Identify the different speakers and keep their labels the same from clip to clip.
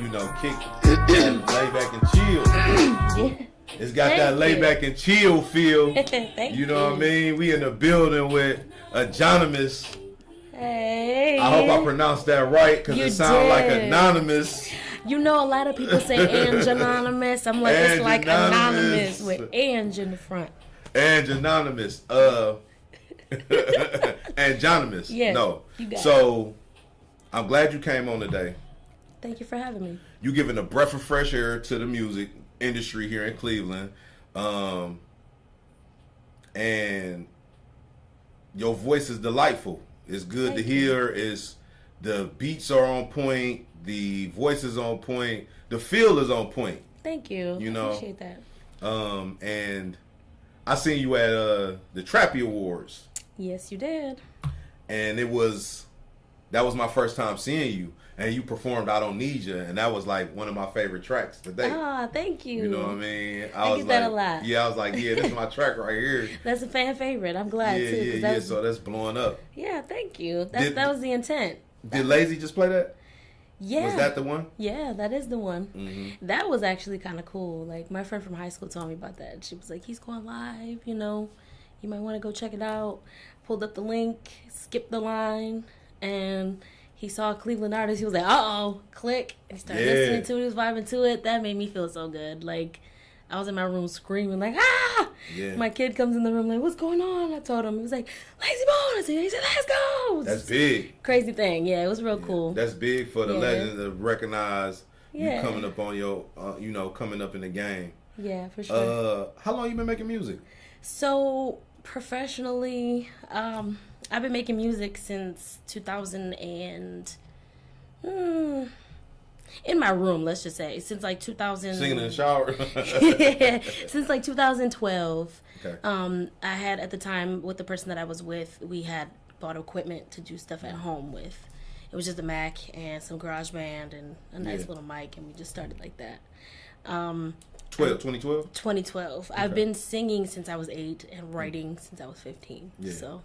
Speaker 1: kick, lay back and chill.
Speaker 2: Yeah.
Speaker 1: It's got that lay back and chill feel.
Speaker 2: Thank you.
Speaker 1: You know what I mean? We in the building with AngeOnymous.
Speaker 2: Hey.
Speaker 1: I hope I pronounced that right because it sounds like anonymous.
Speaker 2: You know, a lot of people say AngeOnymous. I'm like, it's like anonymous with Ange in the front.
Speaker 1: AngeOnymous. AngeOnymous.
Speaker 2: Yeah.
Speaker 1: No.
Speaker 2: You got
Speaker 1: so, I'm glad you came on today.
Speaker 2: Thank you for having me.
Speaker 1: You giving a breath of fresh air to the music industry here in Cleveland. And your voice is delightful. It's good to hear. It's the beats are on point. The voice is on point. The feel is on point.
Speaker 2: Thank you.
Speaker 1: You know,
Speaker 2: appreciate that.
Speaker 1: And I seen you at the Trappy Awards.
Speaker 2: Yes, you did.
Speaker 1: And that was my first time seeing you. And you performed "I Don't Need You," and that was like one of my favorite tracks today.
Speaker 2: Ah, thank you.
Speaker 1: You know what I mean?
Speaker 2: I get that a lot.
Speaker 1: Yeah, I was like, yeah, this is my track right here.
Speaker 2: That's a fan favorite. I'm glad too.
Speaker 1: Yeah. So that's blowing up.
Speaker 2: Yeah, thank you. That was the intent.
Speaker 1: Did Lazy just play that?
Speaker 2: Yeah.
Speaker 1: Was that the one?
Speaker 2: Yeah, that is the one.
Speaker 1: Mm-hmm.
Speaker 2: That was actually kind of cool. Like, my friend from high school told me about that. She was like, he's going live, you might want to go check it out. Pulled up the link, skipped the line, and he saw a Cleveland artist. He was like, uh-oh, click. And he started listening to it. He was vibing to it. That made me feel so good. Like, I was in my room screaming, like, ah!
Speaker 1: Yeah.
Speaker 2: My kid comes in the room, like, what's going on? I told him. He was like, Lazy Bones. He said, let's go.
Speaker 1: That's big.
Speaker 2: Crazy thing. Yeah, it was real cool.
Speaker 1: That's big for the legend to recognize you coming up on your, coming up in the game.
Speaker 2: Yeah, for sure.
Speaker 1: How long you been making music?
Speaker 2: So, professionally, I've been making music since 2000 and in my room, let's just say, since like 2000.
Speaker 1: Singing in the shower.
Speaker 2: Since like 2012.
Speaker 1: Okay.
Speaker 2: I had at the time with the person that I was with, we had bought equipment to do stuff at home with. It was just a Mac and some GarageBand and a nice little mic, and we just started like that.
Speaker 1: 2012?
Speaker 2: 2012. Okay. I've been singing since I was 8 and writing since I was 15. Yeah. So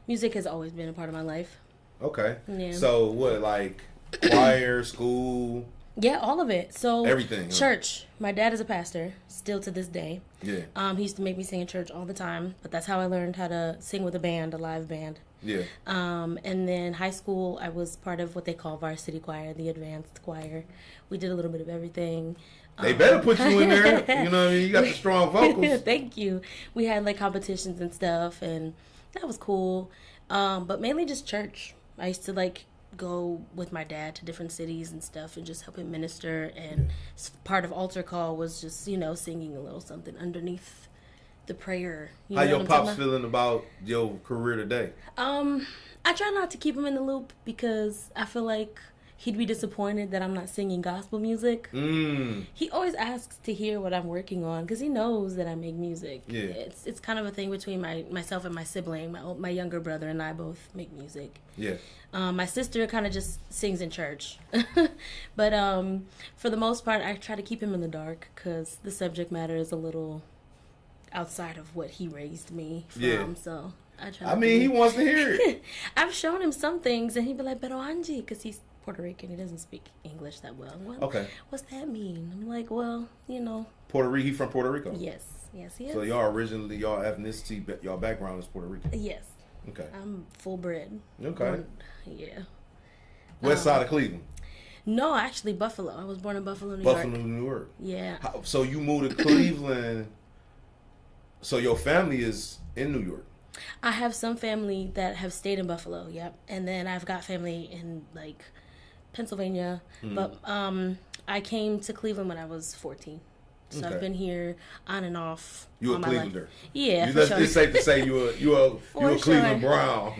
Speaker 2: music has always been a part of my life.
Speaker 1: Okay.
Speaker 2: Yeah.
Speaker 1: So what, like choir, school?
Speaker 2: Yeah, all of it. So
Speaker 1: everything.
Speaker 2: Church. My dad is a pastor, still to this day.
Speaker 1: Yeah.
Speaker 2: He used to make me sing in church all the time, but that's how I learned how to sing with a band, a live band.
Speaker 1: Yeah.
Speaker 2: And then high school, I was part of what they call varsity choir, the advanced choir. We did a little bit of everything.
Speaker 1: They better put you in there. You know what I mean? You got the strong vocals.
Speaker 2: Thank you. We had like competitions and stuff, and that was cool. But mainly just church. I used to like go with my dad to different cities and stuff and just help him minister. And part of altar call was just, singing a little something underneath the prayer.
Speaker 1: How your pops feeling about your career today?
Speaker 2: I try not to keep him in the loop because I feel like he'd be disappointed that I'm not singing gospel music. He always asks to hear what I'm working on because he knows that I make music.
Speaker 1: Yeah.
Speaker 2: It's kind of a thing between myself and my sibling. My younger brother and I both make music.
Speaker 1: Yeah.
Speaker 2: My sister kind of just sings in church. But for the most part, I try to keep him in the dark because the subject matter is a little outside of what he raised me from.
Speaker 1: Yeah.
Speaker 2: So
Speaker 1: he wants to hear it.
Speaker 2: I've shown him some things and he'd be like, "Pero Angie," because he's Puerto Rican. He doesn't speak English that well.
Speaker 1: Okay.
Speaker 2: What's that mean? I'm like, well,
Speaker 1: Puerto Rico. He from Puerto Rico?
Speaker 2: Yes, he is.
Speaker 1: So y'all originally, y'all ethnicity, y'all background is Puerto Rican?
Speaker 2: Yes.
Speaker 1: Okay.
Speaker 2: I'm full bred.
Speaker 1: Okay.
Speaker 2: Yeah.
Speaker 1: West side of Cleveland?
Speaker 2: No, actually Buffalo. I was born in Buffalo, New York.
Speaker 1: Buffalo, New York.
Speaker 2: Yeah.
Speaker 1: So you moved to Cleveland. So your family is in New York?
Speaker 2: I have some family that have stayed in Buffalo, yep. And then I've got family in like Pennsylvania. But I came to Cleveland when I was 14. So I've been here on and off.
Speaker 1: You a Clevelander?
Speaker 2: Yeah,
Speaker 1: for sure. It's safe to say you a Cleveland Brown.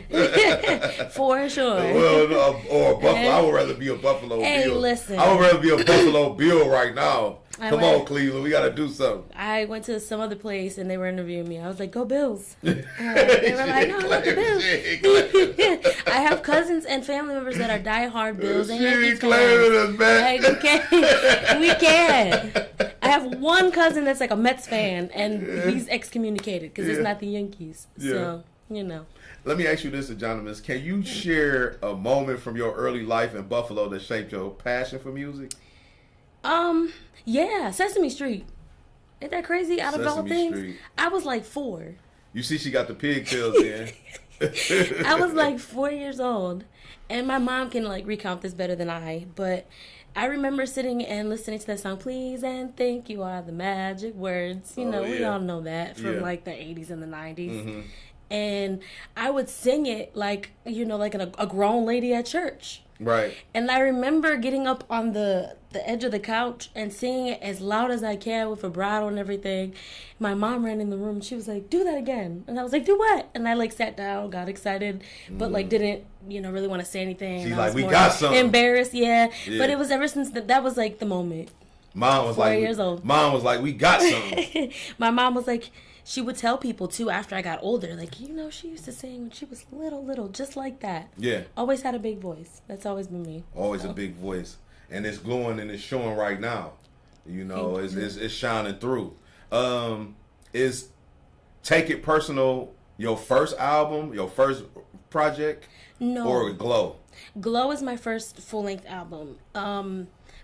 Speaker 2: For sure.
Speaker 1: Well, or a Buffalo. I would rather be a Buffalo Bill.
Speaker 2: Hey, listen.
Speaker 1: I would rather be a Buffalo Bill right now. Come on, Cleveland. We got to do something.
Speaker 2: I went to some other place and they were interviewing me. I was like, "Go Bills." They were like, "No, not the Bills." I have cousins and family members that are diehard Bills and Yankees fans. Like, we can. I have one cousin that's like a Mets fan, and he's excommunicated because it's not the Yankees. So,
Speaker 1: Let me ask you this, AngeOnymous. Can you share a moment from your early life in Buffalo that shaped your passion for music?
Speaker 2: Yeah, Sesame Street. Ain't that crazy? Out of all
Speaker 1: Sesame
Speaker 2: things,
Speaker 1: Street.
Speaker 2: I was like 4.
Speaker 1: You see, she got the pigtails in.
Speaker 2: I was like 4 years old, and my mom can like recount this better than I, but I remember sitting and listening to that song, "Please and Thank You Are the Magic Words." You know, we all know that from like the 80s and the 90s. Mm-hmm. And I would sing it like, you know, like a grown lady at church.
Speaker 1: Right.
Speaker 2: And I remember getting up on the edge of the couch and singing it as loud as I can with vibrato and everything. My mom ran in the room. She was like, "Do that again." And I was like, "Do what?" And I like sat down, got excited, but like didn't, you know, really want to say anything.
Speaker 1: She's like, "We got something."
Speaker 2: Embarrassed, yeah. But it was ever since that was like the moment.
Speaker 1: Mom was
Speaker 2: 4 years old.
Speaker 1: Mom was like, "We got something."
Speaker 2: My mom was like, she would tell people too after I got older, like, you know, she used to sing when she was little, just like that.
Speaker 1: Yeah. Always
Speaker 2: had a big voice. That's always been me.
Speaker 1: Always a big voice. And it's glowing and it's showing right now. You know, it's shining through. Is Take It Personal your first album, your first project?
Speaker 2: No.
Speaker 1: Or Glow?
Speaker 2: Glow is my first full-length album.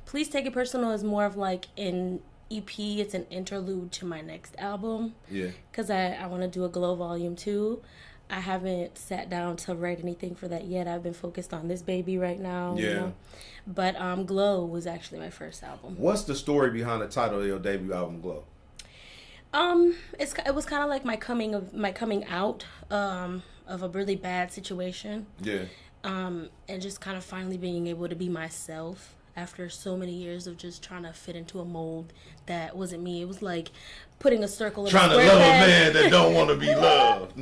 Speaker 2: Please Take It Personal is more of like an EP. It's an interlude to my next album. Yeah. Because I want to do a Glow Volume 2. I haven't sat down to write anything for that yet. I've been focused on this baby right now. Yeah. You know? But Glow was actually my first album.
Speaker 1: What's the story behind the title of your debut album, Glow?
Speaker 2: It was kind of like my coming out of a really bad situation. Yeah. And just kind of finally being able to be myself after so many years of just trying to fit into a mold that wasn't me. It was like putting a circle in
Speaker 1: trying
Speaker 2: a square
Speaker 1: to love a man that don't want to be loved.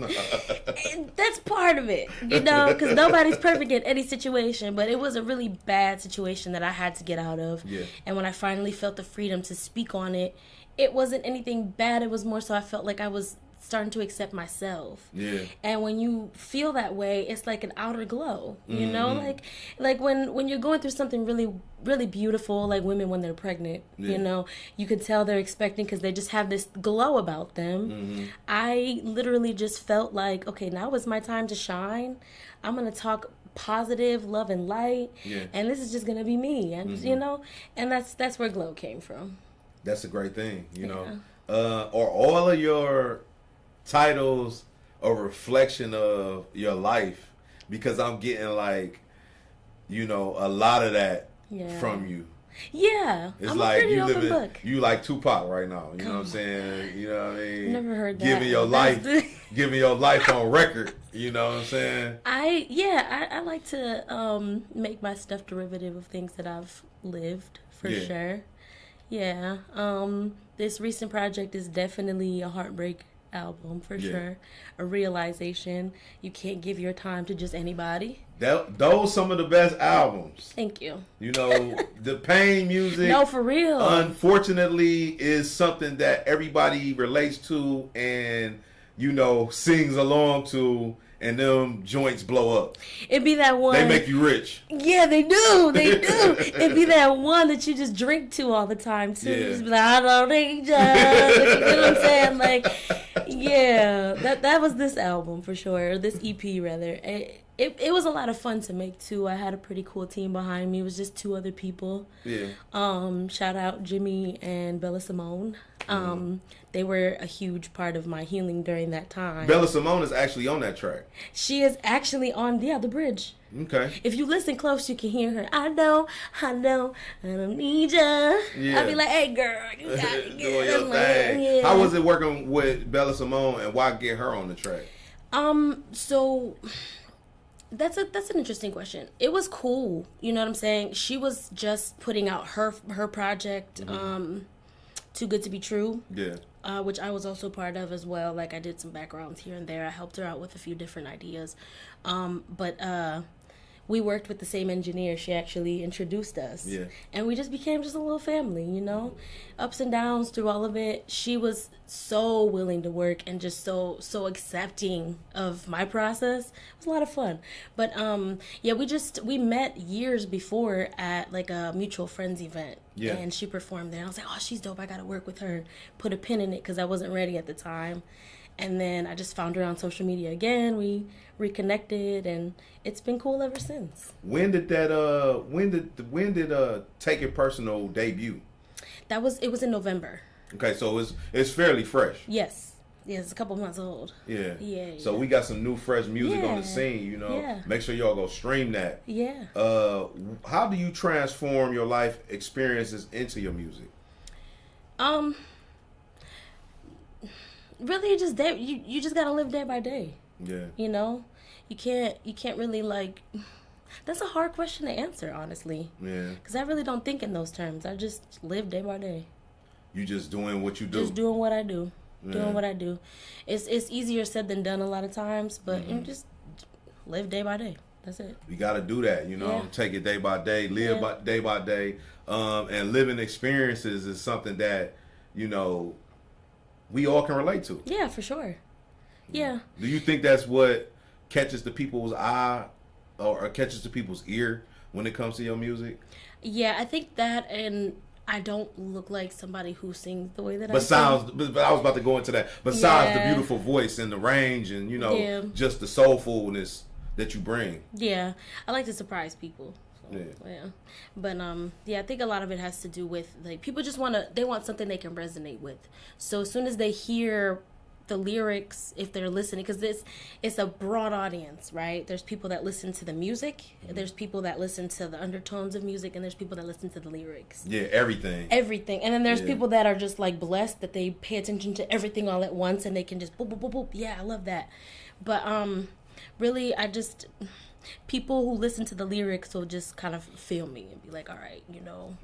Speaker 2: That's part of it, you know, because nobody's perfect in any situation, but it was a really bad situation that I had to get out of. Yeah. And when I finally felt the freedom to speak on it, it wasn't anything bad. It was more so I felt like I was starting to accept myself. Yeah. And when you feel that way, it's like an outer glow, you know, like when you're going through something really, really beautiful, like women when they're pregnant, you know, you could tell they're expecting because they just have this glow about them. Mm-hmm. I literally just felt like, okay, now is my time to shine. I'm going to talk positive, love and light. Yeah. And this is just going to be me. And, you know, and that's where Glow came from.
Speaker 1: That's a great thing, you know. Are all of your titles a reflection of your life? Because I'm getting like, you know, a lot of that from you.
Speaker 2: Yeah,
Speaker 1: it's
Speaker 2: I'm
Speaker 1: like
Speaker 2: a pretty
Speaker 1: you
Speaker 2: open book.
Speaker 1: You like Tupac right now. You know what I'm saying? You know what I mean?
Speaker 2: Never heard that.
Speaker 1: Giving your life on record. You know what I'm saying?
Speaker 2: I like to make my stuff derivative of things that I've lived for sure. Yeah. This recent project is definitely a heartbreak album for sure. A realization you can't give your time to just anybody.
Speaker 1: Those some of the best albums.
Speaker 2: Thank you.
Speaker 1: You know, the pain music.
Speaker 2: No, for real.
Speaker 1: Unfortunately, is something that everybody relates to and, you know, sings along to. And them joints blow up.
Speaker 2: It'd be that one.
Speaker 1: They make you rich.
Speaker 2: Yeah, they do. They do. It'd be that one that you just drink to all the time, too. Yeah. Just be like, I don't need you. You know what I'm saying? Like, yeah. That was this album for sure. Or this EP, rather. It was a lot of fun to make, too. I had a pretty cool team behind me. It was just 2 other people. Yeah. Shout out Jimmy and Bella Simone. They were a huge part of my healing during that time.
Speaker 1: Bella Simone is actually on that track.
Speaker 2: She is actually on the bridge. Okay. If you listen close, you can hear her. I know, I don't need ya. Yeah. I'll be like, hey girl, you got it.
Speaker 1: Doing your thing. Yeah. How was it working with Bella Simone, and why get her on the track?
Speaker 2: So that's an interesting question. It was cool. You know what I'm saying? She was just putting out her project. Too Good to Be True. Yeah. Which I was also part of as well. Like, I did some backgrounds here and there. I helped her out with a few different ideas. But we worked with the same engineer. She actually introduced us. Yeah. And we just became just a little family, you know? Ups and downs through all of it. She was so willing to work and just so accepting of my process. It was a lot of fun. But, we met years before at, like, a mutual friends event. Yeah. And she performed there. I was like, oh, she's dope. I got to work with her. Put a pin in it because I wasn't ready at the time. And then I just found her on social media again. We reconnected, and it's been cool ever since.
Speaker 1: When did Take It Personal debut?
Speaker 2: It was in November.
Speaker 1: Okay, so it's fairly fresh.
Speaker 2: Yes, it's a couple months old.
Speaker 1: Yeah. So we got some new fresh music on the scene, you know.
Speaker 2: Yeah.
Speaker 1: Make sure y'all go stream that.
Speaker 2: Yeah.
Speaker 1: How do you transform your life experiences into your music?
Speaker 2: Really, you just gotta live day by day.
Speaker 1: Yeah.
Speaker 2: You know, you can't really like. That's a hard question to answer, honestly.
Speaker 1: Yeah.
Speaker 2: Because I really don't think in those terms. I just live day by day.
Speaker 1: You just doing what you do.
Speaker 2: Just doing what I do. Yeah. Doing what I do. It's easier said than done a lot of times, but you just live day by day. That's it. You
Speaker 1: got to do that, you know. Yeah. Take it day by day, live day by day, and living experiences is something that, you know, we all can relate to.
Speaker 2: Yeah, for sure. Yeah.
Speaker 1: Do you think that's what catches the people's eye or catches the people's ear when it comes to your music?
Speaker 2: Yeah, I think that, and I don't look like somebody who sings the way that
Speaker 1: but
Speaker 2: I sing.
Speaker 1: But I was about to go into that. Besides the beautiful voice and the range and, you know, just the soulfulness that you bring.
Speaker 2: Yeah. I like to surprise people. So, yeah. But I think a lot of it has to do with, like, people just want something they can resonate with. So as soon as they hear the lyrics, if they're listening, because it's a broad audience, right? There's people that listen to the music, there's people that listen to the undertones of music, and there's people that listen to the lyrics.
Speaker 1: Yeah, everything.
Speaker 2: And then there's people that are just like blessed that they pay attention to everything all at once, and they can just boop boop boop boop. Yeah, I love that. But really, people who listen to the lyrics will just kind of feel me and be like, all right, you know,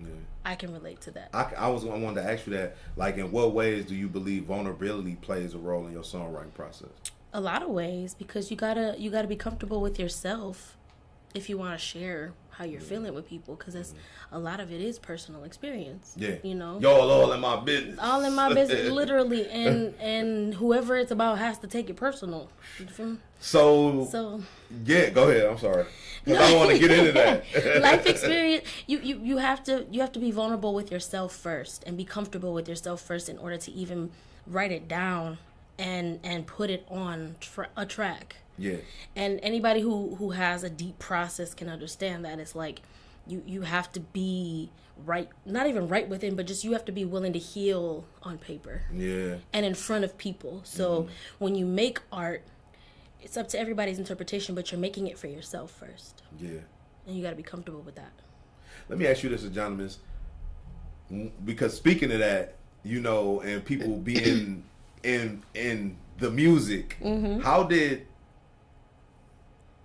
Speaker 2: I can relate to that.
Speaker 1: I wanted to ask you that, like, in what ways do you believe vulnerability plays a role in your songwriting process?
Speaker 2: A lot of ways, because you gotta be comfortable with yourself if you want to share how you're feeling with people, because a lot of it is personal experience. Yeah, you know,
Speaker 1: y'all all in my business.
Speaker 2: All in my business, literally, and whoever it's about has to take it personal.
Speaker 1: So yeah, go ahead. I'm sorry. I don't want to get into that.
Speaker 2: Life experience. You have to be vulnerable with yourself first and be comfortable with yourself first in order to even write it down and put it on a track.
Speaker 1: Yeah.
Speaker 2: And anybody who has a deep process can understand that. It's like you have to be right, not even right within, but just you have to be willing to heal on paper.
Speaker 1: Yeah.
Speaker 2: And in front of people. So when you make art, it's up to everybody's interpretation, but you're making it for yourself first.
Speaker 1: Yeah.
Speaker 2: And you got to be comfortable with that.
Speaker 1: Let me ask you this, AngeOnymous, because speaking of that, you know, and people being in the music, how did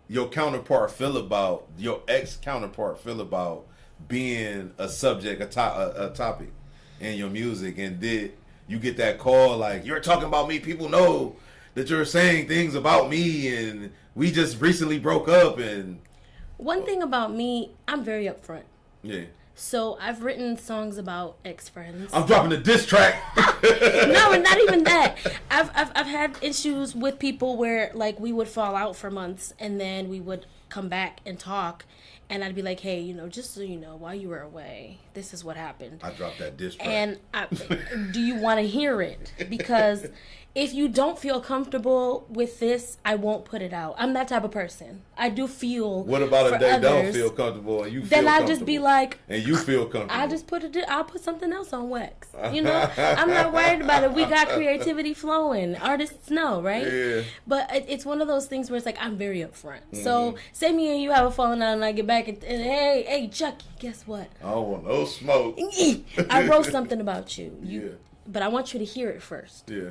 Speaker 1: your ex-counterpart feel about being a subject, a topic in your music? And did you get that call like, you're talking about me, people know that you're saying things about me, and we just recently broke up? And
Speaker 2: one thing about me, I'm very upfront.
Speaker 1: Yeah.
Speaker 2: So I've written songs about ex-friends.
Speaker 1: I'm dropping a diss track.
Speaker 2: No, not even that. I've had issues with people where, like, we would fall out for months and then we would come back and talk, and I'd be like, hey, you know, just so you know, while you were away, this is what happened.
Speaker 1: I dropped that diss track.
Speaker 2: And do you want to hear it? Because if you don't feel comfortable with this, I won't put it out. I'm that type of person. I do feel.
Speaker 1: What about if they don't feel comfortable and you feel
Speaker 2: comfortable? Then I just be like,
Speaker 1: and you feel comfortable.
Speaker 2: I'll put something else on wax. You know, I'm not worried about it. We got creativity flowing. Artists know, right?
Speaker 1: Yeah.
Speaker 2: But it's one of those things where it's like, I'm very upfront. So say me and you have a falling out, and I get back and hey, Chucky, guess what?
Speaker 1: I don't want no smoke.
Speaker 2: I wrote something about you. But I want you to hear it first.
Speaker 1: Yeah.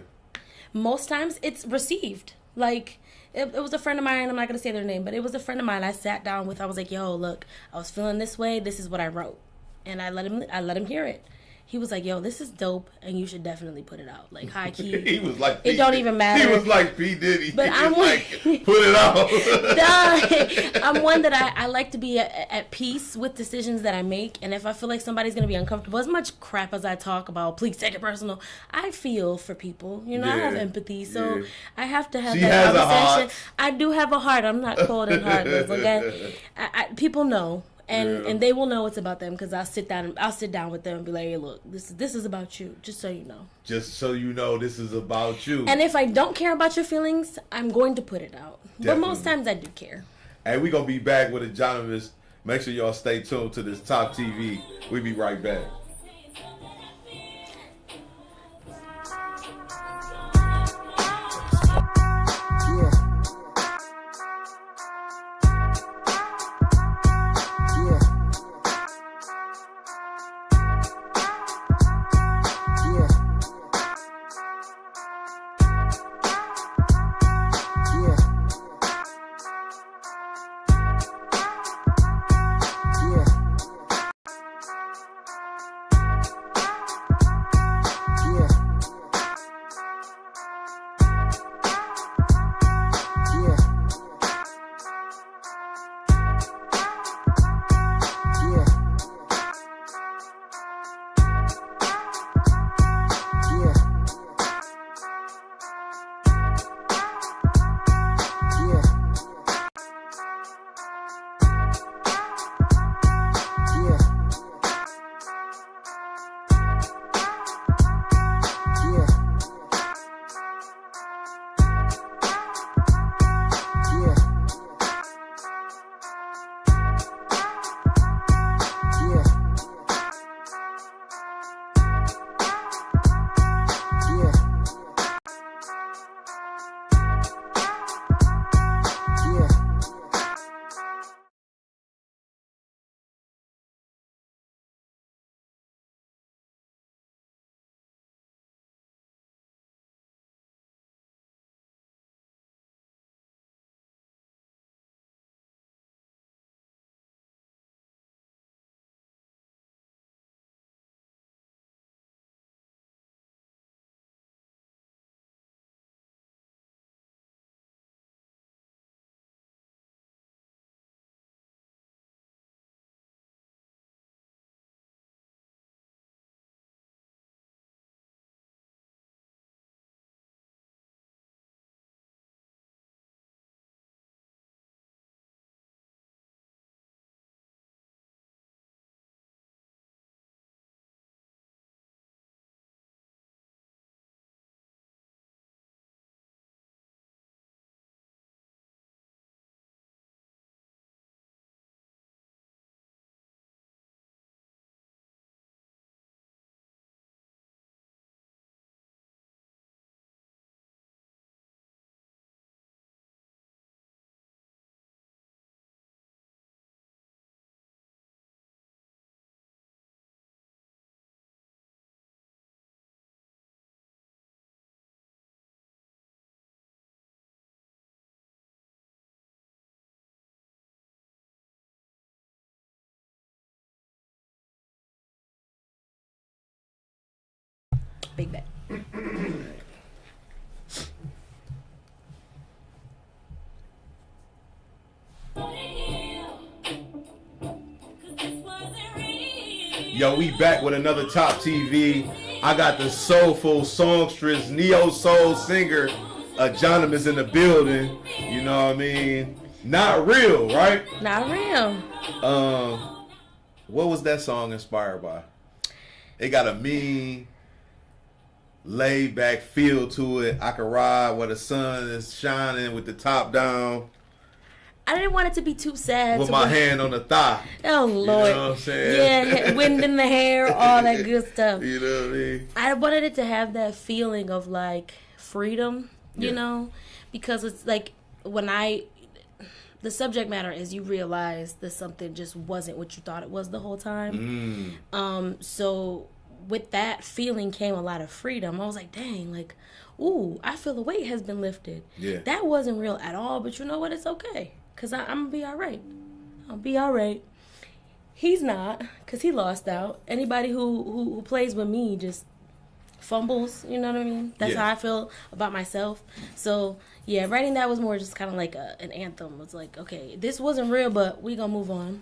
Speaker 2: Most times it's received. Like, it was a friend of mine, I'm not going to say their name, but it was a friend of mine I sat down with. I was like, yo, look, I was feeling this way. This is what I wrote. And I let him hear it. He was like, yo, this is dope, and you should definitely put it out. Like, high key.
Speaker 1: He was like,
Speaker 2: it don't even matter.
Speaker 1: He was like P. Diddy.
Speaker 2: But I'm
Speaker 1: like, put it out.
Speaker 2: I'm one that I like to be at peace with decisions that I make. And if I feel like somebody's going to be uncomfortable, as much crap as I talk about, please take it personal, I feel for people. You know, I have empathy. So I have to have that conversation. I do have a heart. I'm not cold and heartless, okay? People know. And they will know it's about them because I'll sit down with them and be like, hey, look, this is about you, just so you know.
Speaker 1: Just so you know, this is about you.
Speaker 2: And if I don't care about your feelings, I'm going to put it out. Definitely. But most times I do care.
Speaker 1: And we're going to be back with AngeOnymous. Make sure y'all stay tuned to this TopTv. We'll be right back.
Speaker 2: Big bet.
Speaker 1: Yo, we back with another TopTv. I got the soulful songstress, Neo-Soul singer, AngeOnymous in the building. You know what I mean? Not real, right?
Speaker 2: Not real.
Speaker 1: What was that song inspired by? It got a mean, laid back feel to it. I could ride where the sun is shining with the top down.
Speaker 2: I didn't want it to be too sad.
Speaker 1: With my hand on the thigh.
Speaker 2: Oh, Lord.
Speaker 1: You know what I'm saying?
Speaker 2: Yeah, wind in the hair, all that good stuff.
Speaker 1: You know what I mean?
Speaker 2: I wanted it to have that feeling of, like, freedom, you know? Because it's like, the subject matter is you realize that something just wasn't what you thought it was the whole time. So with that feeling came a lot of freedom. I was like, dang, like, ooh, I feel the weight has been lifted. Yeah. That wasn't real at all, but you know what? It's okay. Because I'm going to be all right. I'll be all right. He's not, because he lost out. Anybody who plays with me just fumbles, you know what I mean? That's how I feel about myself. So, yeah, writing that was more just kind of like an anthem. It was like, okay, this wasn't real, but we going to move on.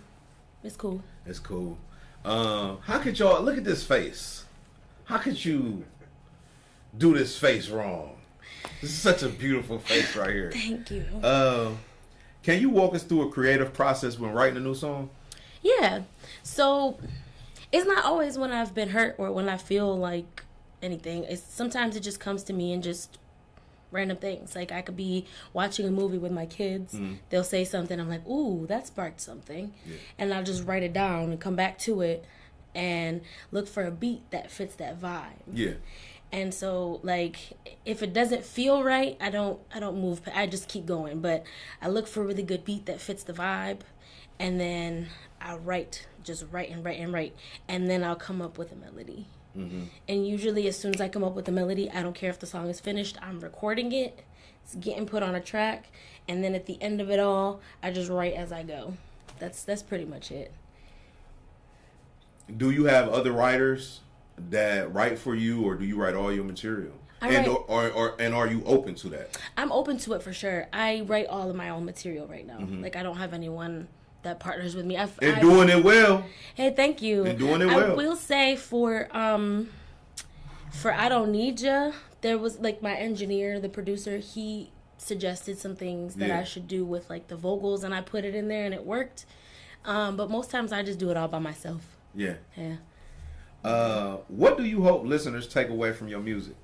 Speaker 2: It's cool.
Speaker 1: It's cool. How could y'all, look at this face. How could you do this face wrong? This is such a beautiful face right here.
Speaker 2: Thank you.
Speaker 1: Can you walk us through a creative process when writing a new song?
Speaker 2: Yeah. So it's not always when I've been hurt or when I feel like anything. Sometimes it just comes to me and just random things. Like I could be watching a movie with my kids. They'll say something. I'm like, ooh, that sparked something. Yeah. And I'll just write it down and come back to it and look for a beat that fits that vibe.
Speaker 1: Yeah.
Speaker 2: And so, like, if it doesn't feel right, I don't move. I just keep going. But I look for a really good beat that fits the vibe, and then I write, and then I'll come up with a melody. Mm-hmm. And usually, as soon as I come up with a melody, I don't care if the song is finished. I'm recording it. It's getting put on a track, and then at the end of it all, I just write as I go. That's pretty much it.
Speaker 1: Do you have other writers that write for you, or do you write all your material? And are you open to that? I'm
Speaker 2: open to it for sure. I write all of my own material right now. Mm-hmm. Like I don't have anyone that partners with me.
Speaker 1: Doing it well.
Speaker 2: Hey, thank you.
Speaker 1: And doing it well.
Speaker 2: I will say for I Don't Need Ya, there was like my engineer, the producer, he suggested some things that I should do with like the vocals, and I put it in there and it worked. But most times I just do it all by myself.
Speaker 1: Yeah.
Speaker 2: Yeah.
Speaker 1: What do you hope listeners take away from your music?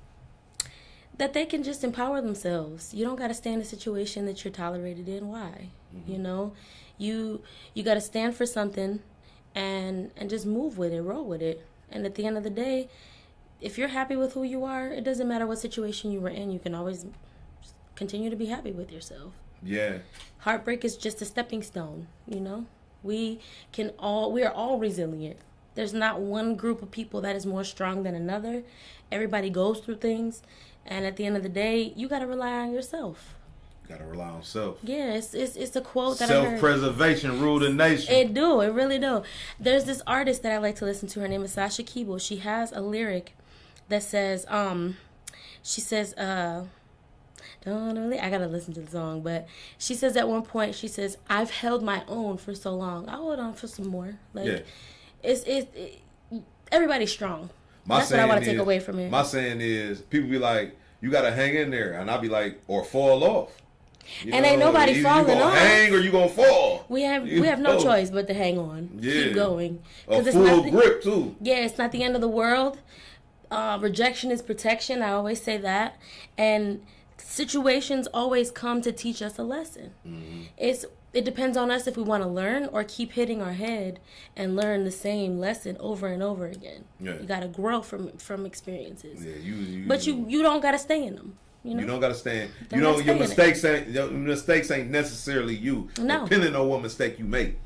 Speaker 2: That they can just empower themselves. You don't got to stay in a situation that you're tolerated in. Why? Mm-hmm. You know, you got to stand for something and just move with it, roll with it. And at the end of the day, if you're happy with who you are, it doesn't matter what situation you were in. You can always continue to be happy with yourself.
Speaker 1: Yeah.
Speaker 2: Heartbreak is just a stepping stone, you know? We are all resilient. There's not one group of people that is more strong than another. Everybody goes through things. And at the end of the day, you got to rely on yourself.
Speaker 1: You got to rely on self.
Speaker 2: Yeah, it's a quote that I heard.
Speaker 1: Self-preservation rule the nation.
Speaker 2: It really do. There's this artist that I like to listen to. Her name is Sasha Keeble. She has a lyric that says, she says, I got to listen to the song. But she says at one point, she says, I've held my own for so long. I'll hold on for some more. Like, yeah. Everybody's strong. That's what I want to take away from it.
Speaker 1: My saying is, people be like, you got to hang in there. And I'll be like, or fall off.
Speaker 2: And ain't nobody falling off. You
Speaker 1: going to hang or you going to fall.
Speaker 2: We have no choice but to hang on. Yeah. Keep going.
Speaker 1: A full grip, too.
Speaker 2: Yeah, it's not the end of the world. Rejection is protection. I always say that. And situations always come to teach us a lesson. Mm-hmm. It depends on us if we want to learn or keep hitting our head and learn the same lesson over and over again. Yeah. You got to grow from experiences. Yeah, but you don't got to stay in them. You know?
Speaker 1: You don't got to stay in. Your mistakes ain't necessarily you.
Speaker 2: No.
Speaker 1: Depending on what mistake you make.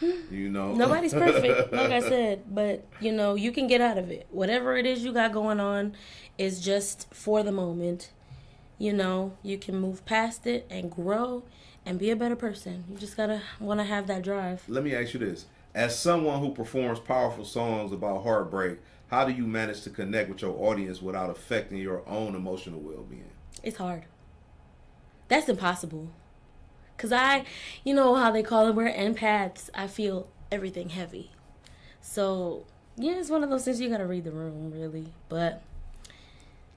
Speaker 1: You know.
Speaker 2: Nobody's perfect, like I said. But, you can get out of it. Whatever it is you got going on is just for the moment. You can move past it and grow and be a better person. You just gotta want to have that drive.
Speaker 1: Let me ask you this. As someone who performs powerful songs about heartbreak, how do you manage to connect with your audience without affecting your own emotional well-being?
Speaker 2: It's hard. That's impossible. Because you know how they call it, we're empaths. I feel everything heavy. So, yeah, it's one of those things you gotta read the room, really. But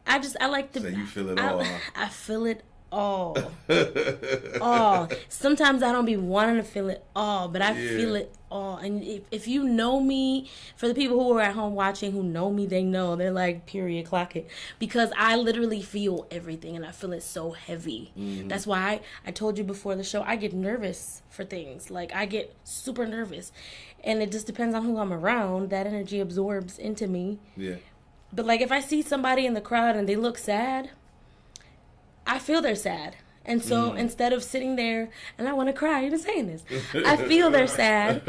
Speaker 2: I like to...
Speaker 1: So you feel it all, huh?
Speaker 2: I feel it all. All. Sometimes I don't be wanting to feel it all, but I feel it all. And if you know me, for the people who are at home watching who know me, they know. They're like, period, clock it. Because I literally feel everything and I feel it so heavy. Mm-hmm. That's why I told you before the show, I get nervous for things. Like, I get super nervous. And it just depends on who I'm around. That energy absorbs into me. Yeah. But, like, if I see somebody in the crowd and they look sad, I feel they're sad. And so instead of sitting there, and I want to cry even saying this, I feel they're sad.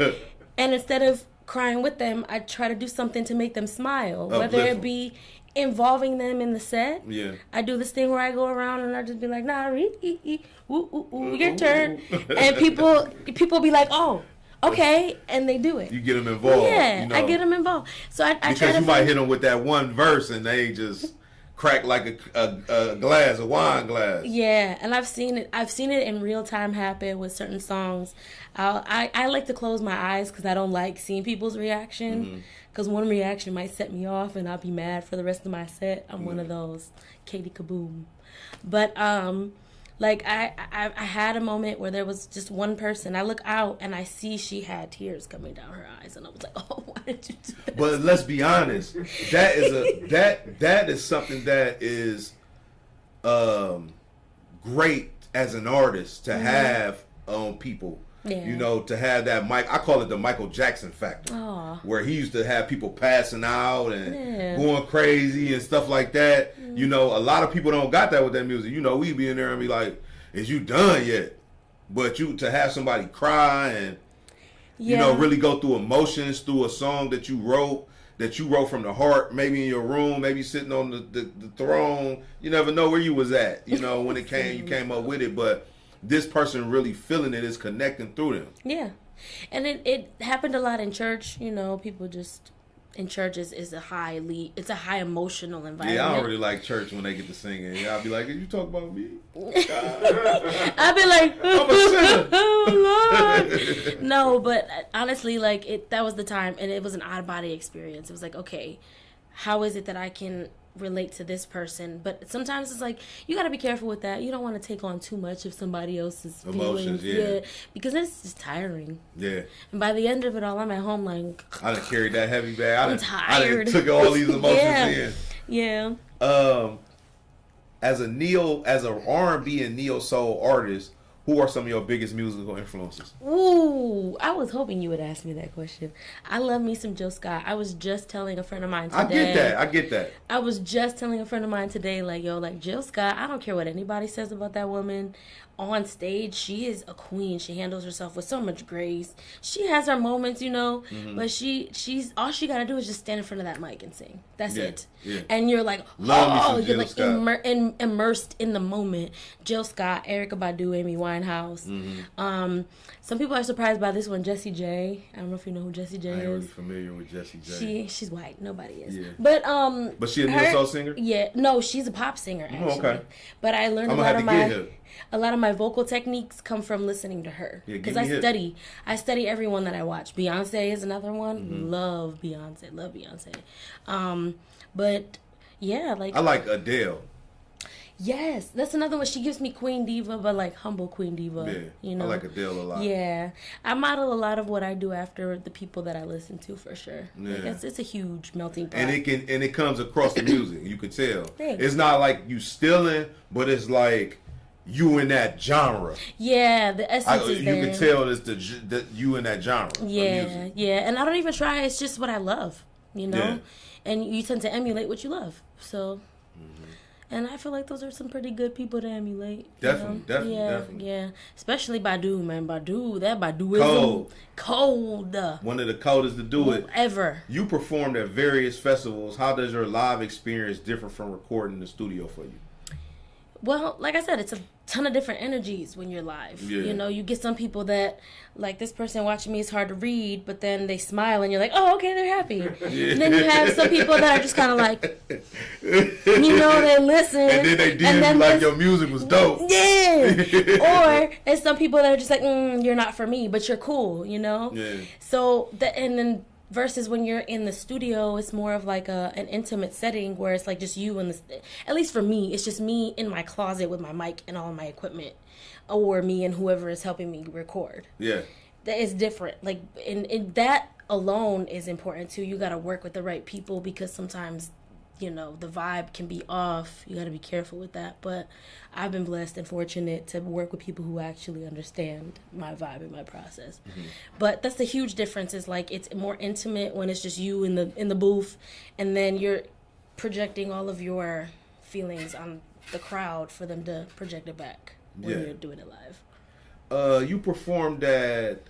Speaker 2: And instead of crying with them, I try to do something to make them smile. Whether it be involving them in the set. Yeah. I do this thing where I go around and I just be like, nah, your turn. And people be like, oh. Okay, and they do it.
Speaker 1: You get them involved.
Speaker 2: Yeah, I get them involved. So I
Speaker 1: because try to you might hit them with that one verse and they just crack like a wine glass.
Speaker 2: Yeah, and I've seen it in real time happen with certain songs. I like to close my eyes because I don't like seeing people's reaction. Because one reaction might set me off and I'll be mad for the rest of my set. I'm one of those Katie Kaboom. But Like, I had a moment where there was just one person. I look out and I see she had tears coming down her eyes, and I was like, "Oh, why did you do that?"
Speaker 1: But let's be honest, that is something that is great as an artist to have people. Yeah. You know, to have that I call it the Michael Jackson factor. Aww. Where he used to have people passing out and going crazy and stuff like that. Mm. You know, a lot of people don't got that with that music. You know, we be in there and be like, is you done yet? But to have somebody cry and, you know, really go through emotions through a song that you wrote from the heart, maybe in your room, maybe sitting on the throne. You never know where you was at, you know, when you came up with it. But this person really feeling it is connecting through them. Yeah.
Speaker 2: And it happened a lot in church. You know, people just in churches is a high emotional environment.
Speaker 1: Yeah, I don't really like church when they get to singing. Yeah, I'll be like, you talk about me?
Speaker 2: I'll be like, I'm a sinner. Oh, Lord. No, but honestly, like that was the time, and it was an out-of-body experience. It was like, okay, how is it that I can relate to this person? But sometimes it's like you got to be careful with that. You don't want to take on too much of somebody else's emotions, because it's just tiring. Yeah. And by the end of it all, I'm at home like,
Speaker 1: I done carried that heavy bag.
Speaker 2: I'm tired.
Speaker 1: I done took all these emotions in.
Speaker 2: Yeah.
Speaker 1: As a R&B and Neo-Soul artist, who are some of your biggest musical influences?
Speaker 2: Ooh, I was hoping you would ask me that question. I love me some Jill Scott. I was just telling a friend of mine today.
Speaker 1: I get that.
Speaker 2: I was just telling a friend of mine today, like, Jill Scott, I don't care what anybody says about that woman. On stage, she is a queen. She handles herself with so much grace. She has her moments, you know, but she's all she got to do is just stand in front of that mic and sing. That's it. Yeah. And you're like, you're like immersed in the moment. Jill Scott, Erykah Badu, Amy Winehouse. Mm-hmm. Some people are surprised by this one, Jessie J. I don't know if you know who Jessie J is.
Speaker 1: I ain't really familiar with Jessie J.
Speaker 2: She's white. Nobody is.
Speaker 1: Yeah.
Speaker 2: But
Speaker 1: she a neo-soul singer?
Speaker 2: Yeah. No, she's a pop singer, actually.
Speaker 1: Oh, okay.
Speaker 2: But I learned a lot of my vocal techniques come from listening to her, because I study everyone that I watch. Beyonce is another one. Mm-hmm. Love Beyonce. But yeah, like
Speaker 1: I like Adele.
Speaker 2: Yes, that's another one. She gives me Queen Diva, but like humble Queen Diva.
Speaker 1: Yeah, you know? I like Adele a lot.
Speaker 2: Yeah, I model a lot of what I do after the people that I listen to, for sure. Yeah, like it's a huge melting pot.
Speaker 1: And it comes across the music. You can tell. Thanks. It's not like you stealing, but it's like you in that genre.
Speaker 2: Yeah, the essence is there.
Speaker 1: You can tell it's the you in that genre.
Speaker 2: Yeah, yeah, and I don't even try. It's just what I love, you know. Yeah. And you tend to emulate what you love. So. And I feel like those are some pretty good people to emulate.
Speaker 1: Definitely.
Speaker 2: Yeah. Especially Badu, man. Badu is cold.
Speaker 1: One of the coldest to do it
Speaker 2: ever.
Speaker 1: You performed at various festivals. How does your live experience differ from recording in the studio for you?
Speaker 2: Well, like I said, it's a ton of different energies when you're live. Yeah. You know, you get some people that, like, this person watching me is hard to read, but then they smile and you're like, oh, okay, they're happy. Yeah. And then you have some people that are just kind of like, you know, they listen.
Speaker 1: And then they DM you like your music was dope.
Speaker 2: Yeah. Or it's some people that are just like, you're not for me, but you're cool, you know? Yeah. So, and then versus when you're in the studio, it's more of like an intimate setting where it's like just you and at least for me, it's just me in my closet with my mic and all of my equipment, or me and whoever is helping me record. Yeah. That is different. Like, and that alone is important too. You got to work with the right people, because sometimes, you know, the vibe can be off. You got to be careful with that. But I've been blessed and fortunate to work with people who actually understand my vibe and my process. Mm-hmm. But that's the huge difference, is like it's more intimate when it's just you in the booth, and then you're projecting all of your feelings on the crowd for them to project it back when you're doing it live.
Speaker 1: You performed at,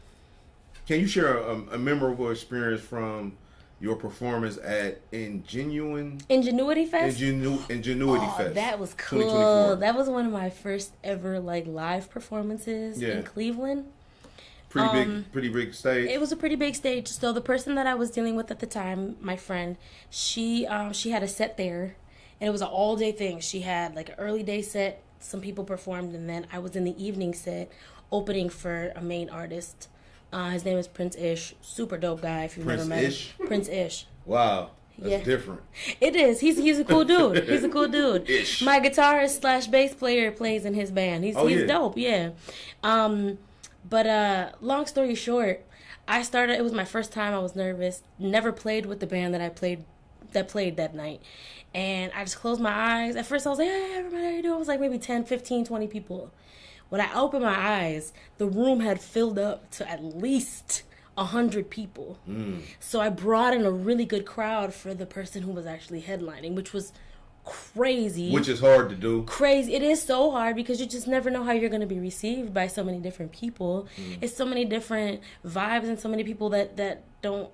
Speaker 1: can you share a memorable experience from your performance at
Speaker 2: Ingenuity Fest?
Speaker 1: Ingenuity Fest.
Speaker 2: That was cool. That was one of my first ever like live performances in Cleveland.
Speaker 1: Pretty big stage.
Speaker 2: It was a pretty big stage. So the person that I was dealing with at the time, my friend, she had a set there, and it was an all day thing. She had like an early day set. Some people performed, and then I was in the evening set opening for a main artist. His name is Prince Ish. Super dope guy if you've never met him. Prince Ish.
Speaker 1: Wow. That's different.
Speaker 2: It is. He's a cool dude. He's a cool dude. My guitarist / bass player plays in his band. He's dope. Yeah. But long story short, it was my first time. I was nervous. Never played with the band that played that night. And I just closed my eyes. At first I was like, hey, everybody, how you doing? It was like maybe 10, 15, 20 people. When I opened my eyes, the room had filled up to at least 100 people. So I brought in a really good crowd for the person who was actually headlining, which was crazy.
Speaker 1: Which is hard to do.
Speaker 2: Crazy. It is so hard because you just never know how you're going to be received by so many different people. It's so many different vibes and so many people that don't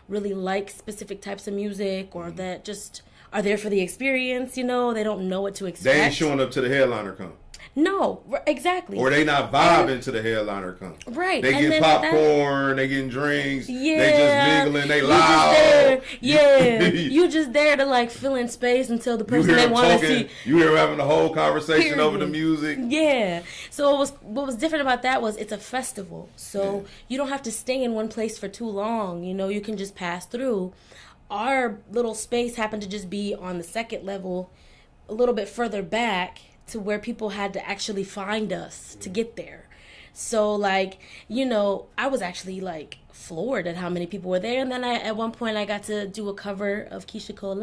Speaker 2: really like specific types of music or that just are there for the experience, they don't know what to expect.
Speaker 1: They ain't showing up to the headliner come.
Speaker 2: No, exactly.
Speaker 1: Or they not vibing to the headliner come.
Speaker 2: Right.
Speaker 1: They get popcorn, they getting drinks, they just mingling, they loud.
Speaker 2: You just there to fill in space until the person they want to see.
Speaker 1: You hear them having a whole conversation over the music.
Speaker 2: Yeah. So what was different about that was it's a festival. So you don't have to stay in one place for too long. You can just pass through. Our little space happened to just be on the second level, a little bit further back, to where people had to actually find us to get there. So I was actually floored at how many people were there. And then at one point I got to do a cover of Keisha Cole.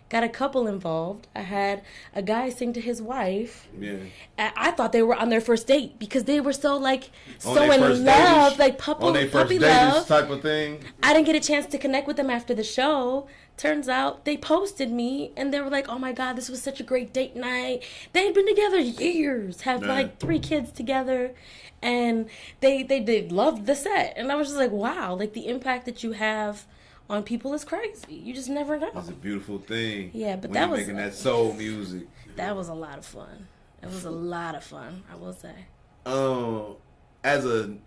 Speaker 2: Got a couple involved. I had a guy sing to his wife. Yeah. I thought they were on their first date because they were so so in love, puppy love
Speaker 1: type of thing.
Speaker 2: I didn't get a chance to connect with them after the show. Turns out they posted me and they were like, "Oh my God, this was such a great date night." They had been together years, have 3 kids together, and they loved the set. And I was just like, wow, the impact that you have on people is crazy. You just never know.
Speaker 1: It's a beautiful thing.
Speaker 2: Yeah, but
Speaker 1: when
Speaker 2: that
Speaker 1: you're
Speaker 2: was
Speaker 1: making that soul music.
Speaker 2: That was a lot of fun. It was a lot of fun, I will say.
Speaker 1: As a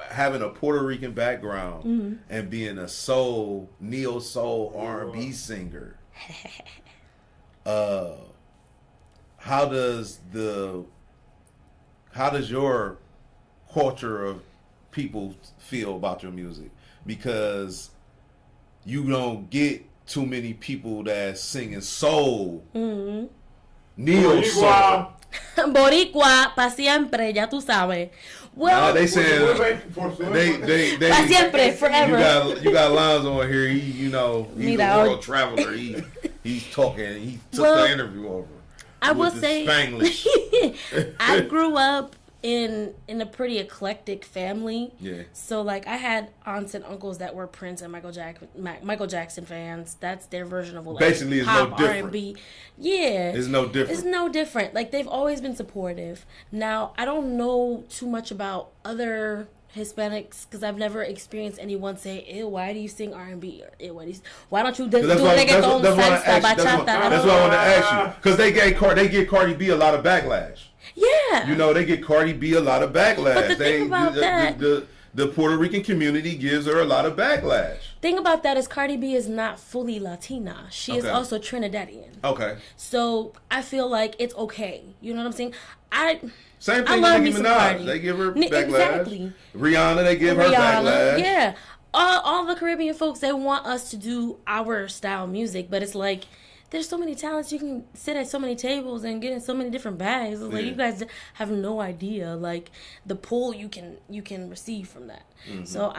Speaker 1: having a Puerto Rican background and being a soul, neo-soul R&B singer, how does your culture of people feel about your music? Because you don't get too many people that's singing soul, neo-soul.
Speaker 2: Boricua, pa siempre, ya tú sabes. Well,
Speaker 1: they saying they
Speaker 2: pa siempre, forever.
Speaker 1: You got lines on here. He's a world traveler. He's talking. He took the interview over.
Speaker 2: I will say, Spanglish. I grew up in a pretty eclectic family. Yeah. So I had aunts and uncles that were Prince and Michael Jackson fans. That's their version of
Speaker 1: basically it's
Speaker 2: pop,
Speaker 1: no different.
Speaker 2: R&B. Yeah.
Speaker 1: It's no different.
Speaker 2: It's no different. They've always been supportive. Now, I don't know too much about other Hispanics because I've never experienced anyone say, "Ew, why do you sing R&B?" Or, "Ew, why don't you do reggaeton, salsa, bachata?"
Speaker 1: That's what I want to ask you because they get Cardi B a lot of backlash.
Speaker 2: Yeah.
Speaker 1: They get Cardi B a lot of backlash.
Speaker 2: But the thing about that,
Speaker 1: the Puerto Rican community gives her a lot of backlash.
Speaker 2: Thing about that is Cardi B is not fully Latina. She is also Trinidadian.
Speaker 1: Okay.
Speaker 2: So I feel like it's okay. You know what I'm saying?
Speaker 1: Same thing with Nicki Minaj. They give her backlash. Exactly. Rihanna, they give her backlash.
Speaker 2: Yeah. All the Caribbean folks, they want us to do our style music, but it's there's so many talents. You can sit at so many tables and get in so many different bags. It's you guys have no idea, the pull you can receive from that. Mm-hmm. So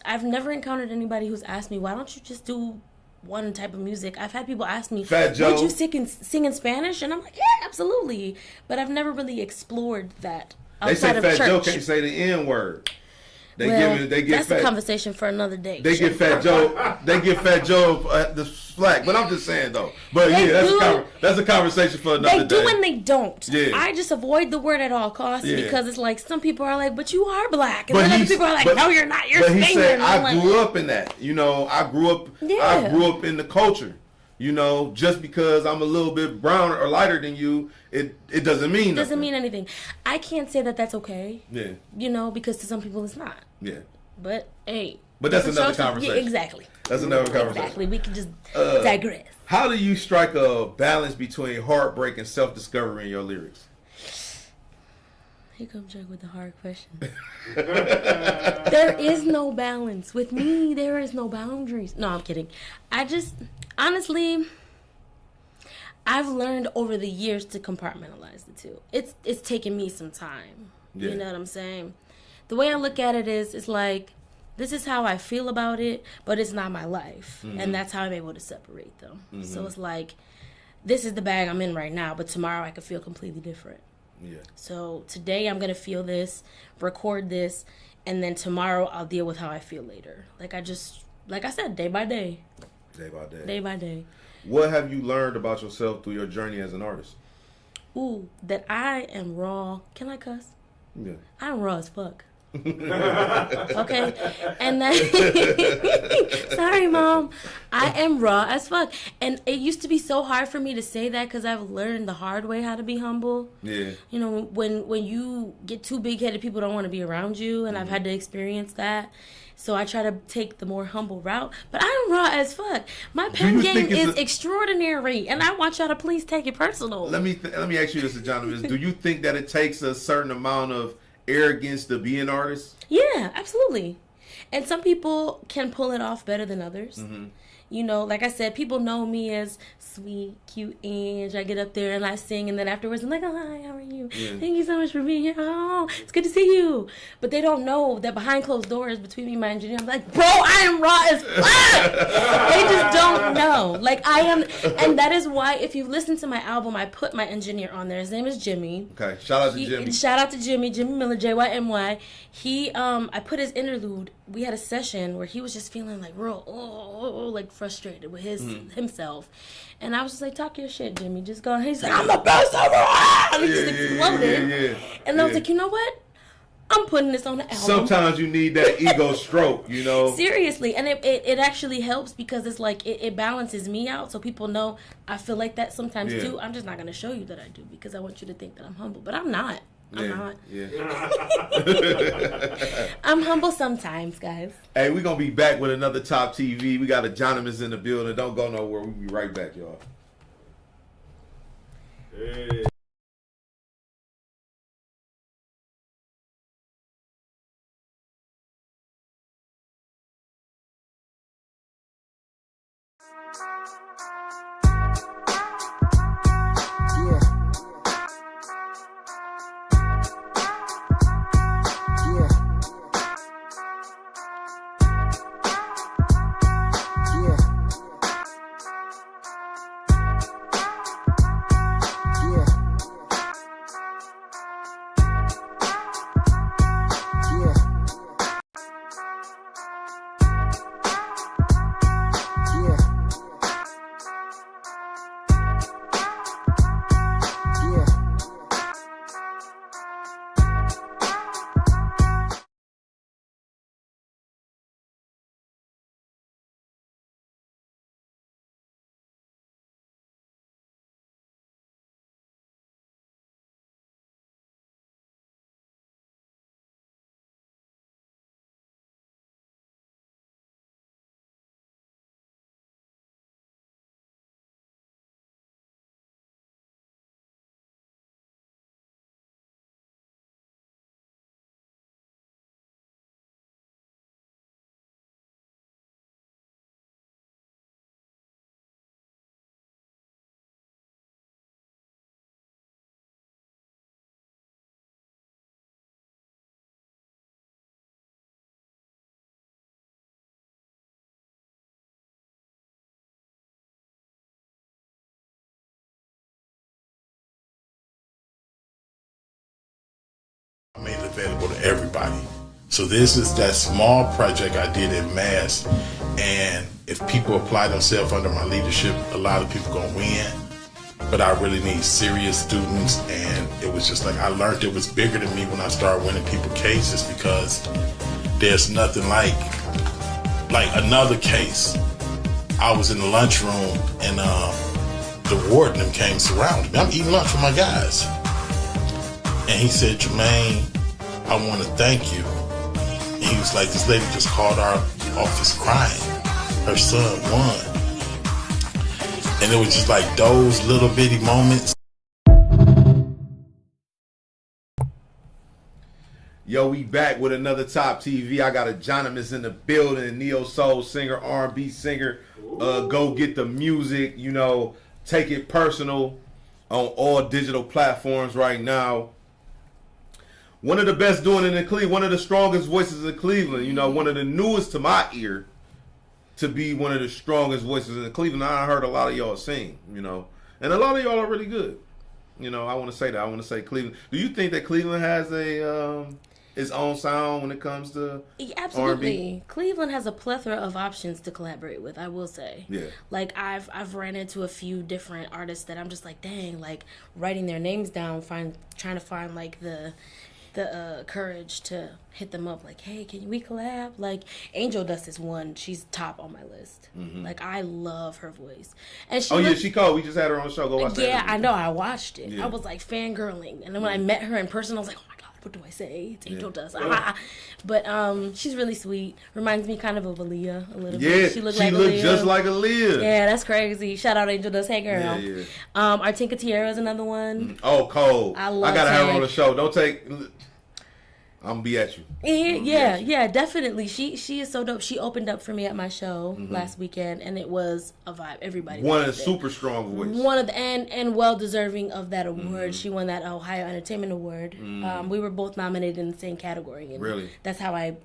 Speaker 2: I've never encountered anybody who's asked me, why don't you just do one type of music? I've had people ask me, would you sing in Spanish? And I'm like, yeah, absolutely. But I've never really explored that outside of church.
Speaker 1: They say Fat Joe can't say the N word.
Speaker 2: That's a conversation for another day.
Speaker 1: They give Fat Joe the slack, but I'm just saying though. But that's a conversation for another day.
Speaker 2: They do and they don't. Yeah. I just avoid the word at all costs because it's some people are like, but you are black, and then other people are like, no, you're not. You're Spanish. But he said,
Speaker 1: I grew up in that. I grew up in the culture. Just because I'm a little bit browner or lighter than you, it doesn't mean nothing.
Speaker 2: Doesn't mean anything. I can't say that that's okay.
Speaker 1: Yeah.
Speaker 2: Because to some people it's not.
Speaker 1: Yeah.
Speaker 2: But hey.
Speaker 1: But that's another conversation.
Speaker 2: Yeah, exactly.
Speaker 1: That's another conversation.
Speaker 2: Exactly. We can just digress.
Speaker 1: How do you strike a balance between heartbreak and self-discovery in your lyrics?
Speaker 2: Here comes Jug with the hard question. There is no balance. With me, there is no boundaries. No, I'm kidding. Honestly, I've learned over the years to compartmentalize the two. It's taken me some time. Yeah. You know what I'm saying? The way I look at it is, it's like, this is how I feel about it, but it's not my life. Mm-hmm. And that's how I'm able to separate them. Mm-hmm. So it's like, this is the bag I'm in right now, but tomorrow I could feel completely different. Yeah. So today I'm going to feel this, record this, and then tomorrow I'll deal with how I feel later. Like I said, day by day.
Speaker 1: Day by day.
Speaker 2: Day by day.
Speaker 1: What have you learned about yourself through your journey as an artist?
Speaker 2: Ooh, that I am raw. Can I cuss?
Speaker 1: Yeah.
Speaker 2: I'm raw as fuck. Okay, and that sorry mom, I am raw as fuck, and it used to be so hard for me to say that because I've learned the hard way how to be humble.
Speaker 1: Yeah,
Speaker 2: you know, when you get too big-headed, people don't want to be around you, and I've had to experience that. So I try to take the more humble route, but I'm raw as fuck. My pen game is extraordinary, and I want y'all to please take it personal.
Speaker 1: Let me ask you this, AngeOnymous. Do you think that it takes a certain amount of arrogance to be an artist?
Speaker 2: Yeah, absolutely. And some people can pull it off better than others. Mm-hmm. You know, like I said, people know me as sweet, cute Ange. I get up there and I sing, and then afterwards I'm like, oh, hi, how are you? Yeah. Thank you so much for being here. Oh, it's good to see you. But they don't know that behind closed doors between me and my engineer, I'm like, bro, I am raw as fuck. They just don't know. Like, I am, and that is why if you listen to my album, I put my engineer on there. His name is Jimmy.
Speaker 1: Okay, shout out to Jimmy.
Speaker 2: Shout out to Jimmy Miller, JYMY. I put his interlude. We had a session where he was just feeling like real, like frustrated with himself. And I was just like, talk your shit, Jimmy. Just go. And he's like, I'm the best ever. And he just exploded. Yeah. And I was like, you know what? I'm putting this on the album.
Speaker 1: Sometimes you need that ego stroke, you know?
Speaker 2: Seriously. And it actually helps because it's like, it balances me out. So people know I feel like that sometimes too. I'm just not going to show you that I do because I want you to think that I'm humble. But I'm not. I'm not. Yeah. I'm humble sometimes, guys.
Speaker 1: Hey, we're going to be back with another TopTv. We got AngeOnymous in the building. Don't go nowhere. We'll be right back, y'all. Hey.
Speaker 3: Made it available to everybody. So this is that small project I did in mass, and if people apply themselves under my leadership, a lot of people gonna win. But I really need serious students, and it was just like I learned it was bigger than me when I started winning people cases, because there's nothing like another case. I was in the lunchroom and the warden came surrounding me. I'm eating lunch with my guys. And he said, Jermaine, I want to thank you. And he was like, this lady just called our office crying. Her son won. And it was just like those little bitty moments.
Speaker 1: Yo, we back with another Top TV. I got AngeOnymous in the building, Neo-Soul singer, R&B singer. Go get the music, you know, take it personal on all digital platforms right now. One of the best doing it in Cleveland, one of the strongest voices in Cleveland, you know, one of the newest to my ear to be one of the strongest voices in Cleveland. I heard a lot of y'all sing, you know, and a lot of y'all are really good. You know, I want to say that. I want to say Cleveland. Do you think that Cleveland has a its own sound when it comes to
Speaker 2: absolutely
Speaker 1: R&B?
Speaker 2: Cleveland has a plethora of options to collaborate with, I will say.
Speaker 1: Yeah.
Speaker 2: Like I've ran into a few different artists that I'm just like, dang, like writing their names down, trying to find like the courage to hit them up, like, hey, can we collab? Like Angel Dust is one. She's top on my list. Mm-hmm. Like I love her voice. And she
Speaker 1: she called. We just had her on the show. Go watch that.
Speaker 2: Yeah, I know. I watched it.
Speaker 1: Yeah.
Speaker 2: I was like fangirling, and then when I met her in person, I was like, oh my god, what do I say? It's Angel Dust. Ah. But she's really sweet. Reminds me kind of Aaliyah a little bit. She looked
Speaker 1: just like Aaliyah.
Speaker 2: Yeah, that's crazy. Shout out Angel Dust. Hey girl.
Speaker 1: Yeah.
Speaker 2: Artinka Tierra is another one.
Speaker 1: Oh, cold.
Speaker 2: I
Speaker 1: gotta have her on the show. Don't take. I'm gonna be at you.
Speaker 2: Yeah, definitely. She is so dope. She opened up for me at my show last weekend, and it was a vibe. Everybody.
Speaker 1: One of the super strong voices.
Speaker 2: One of the and well deserving of that award. She won that Ohio Entertainment Award. We were both nominated in the same category. And
Speaker 1: really?
Speaker 2: That's how I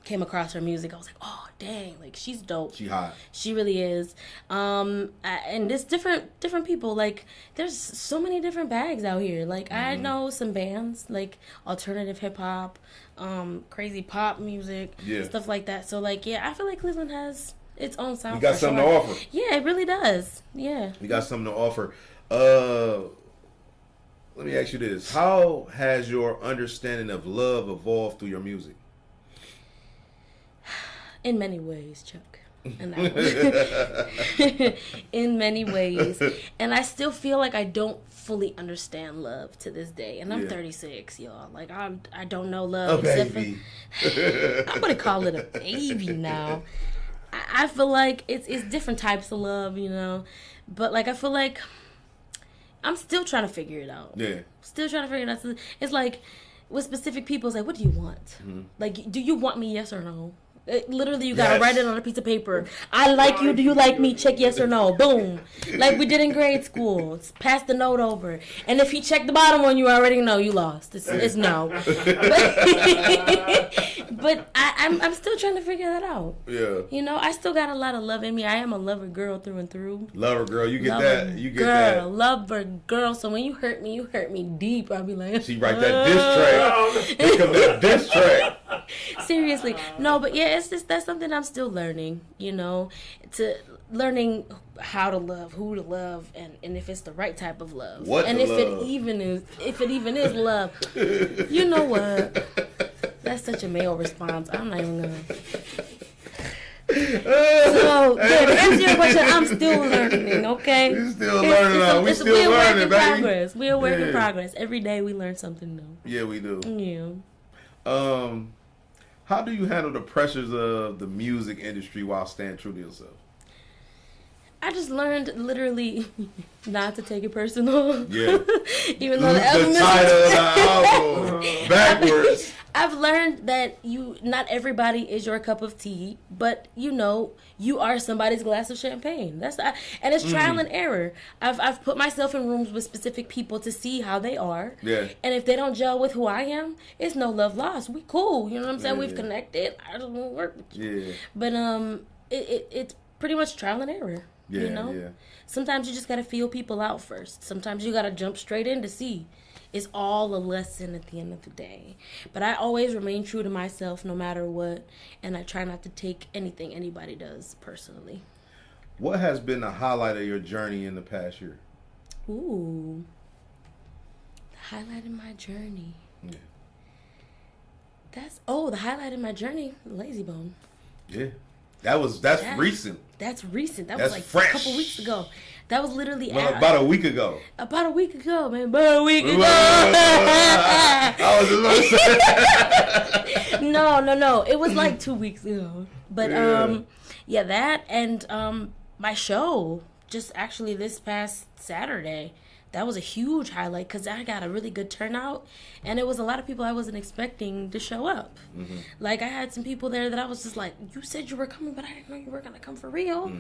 Speaker 2: came across her music. I was like, oh dang, like she's dope.
Speaker 1: She hot.
Speaker 2: She really is. And there's different people. Like there's so many different bags out here. Like I know some bands like alternative hip hop, crazy pop music, stuff like that. So like I feel like Cleveland has its own sound.
Speaker 1: We got something to offer.
Speaker 2: Yeah, it really does. Yeah.
Speaker 1: We got something to offer. Let me ask you this: how has your understanding of love evolved through your music?
Speaker 2: In many ways, Chuck. In many ways. And I still feel like I don't fully understand love to this day. And I'm 36, y'all. Like, I don't know love.
Speaker 1: A baby.
Speaker 2: I'm going to call it a baby now. I feel like it's different types of love, you know. But, like, I feel like I'm still trying to figure it out.
Speaker 1: Yeah.
Speaker 2: Still trying to figure it out. It's like, with specific people, it's like, what do you want? Mm-hmm. Like, do you want me, yes or no? Literally, you gotta write it on a piece of paper. I like you. Do you like me? Check yes or no. Boom. Like we did in grade school. Pass the note over. And if he checked the bottom one, you already know you lost. It's no. But I'm still trying to figure that out.
Speaker 1: Yeah.
Speaker 2: You know, I still got a lot of love in me. I am a lover girl through and through.
Speaker 1: Lover girl, you get that. You get that.
Speaker 2: Lover girl. So when you hurt me deep. I'll be like,
Speaker 1: she write that diss track. Here come that diss track.
Speaker 2: Seriously. No, but yeah, it's just that's something I'm still learning, you know, to learning how to love, who to love, and if it's the right type of love. It even is love. You know what? That's such a male response. I'm not even gonna. So, to answer your question, I'm still learning, okay?
Speaker 1: We're still learning. We're still learning, baby.
Speaker 2: Progress. We're a work in progress. Every day we learn something new.
Speaker 1: Yeah, we do.
Speaker 2: Yeah.
Speaker 1: How do you handle the pressures of the music industry while staying true to yourself?
Speaker 2: I just learned literally not to take it personal.
Speaker 1: Yeah.
Speaker 2: Even though the
Speaker 1: title of the album backwards.
Speaker 2: I've learned that not everybody is your cup of tea, but you know, you are somebody's glass of champagne. And it's trial and error. I've put myself in rooms with specific people to see how they are.
Speaker 1: Yeah.
Speaker 2: And if they don't gel with who I am, it's no love lost. We cool. You know what I'm saying? We've connected. I just won't work with you.
Speaker 1: Yeah.
Speaker 2: But it's pretty much trial and error.
Speaker 1: Yeah.
Speaker 2: You know?
Speaker 1: Yeah.
Speaker 2: Sometimes you just gotta feel people out first. Sometimes you gotta jump straight in to see. It's all a lesson at the end of the day. But I always remain true to myself no matter what, and I try not to take anything anybody does personally.
Speaker 1: What has been the highlight of your journey in the past year?
Speaker 2: Ooh. The highlight of my journey.
Speaker 1: Yeah.
Speaker 2: The highlight of my journey, Lazy Bone.
Speaker 1: Yeah. That's recent.
Speaker 2: That's recent. That's was like
Speaker 1: fresh.
Speaker 2: A couple weeks ago. That was literally
Speaker 1: about a week ago.
Speaker 2: About a week ago, man. About a week ago.
Speaker 1: I was just about to say.
Speaker 2: No. It was like 2 weeks ago. But that and my show just actually this past Saturday. that was a huge highlight because I got a really good turnout, and it was a lot of people I wasn't expecting to show up. Mm-hmm. Like, I had some people there that I was just like, you said you were coming, but I didn't know you were gonna come for real.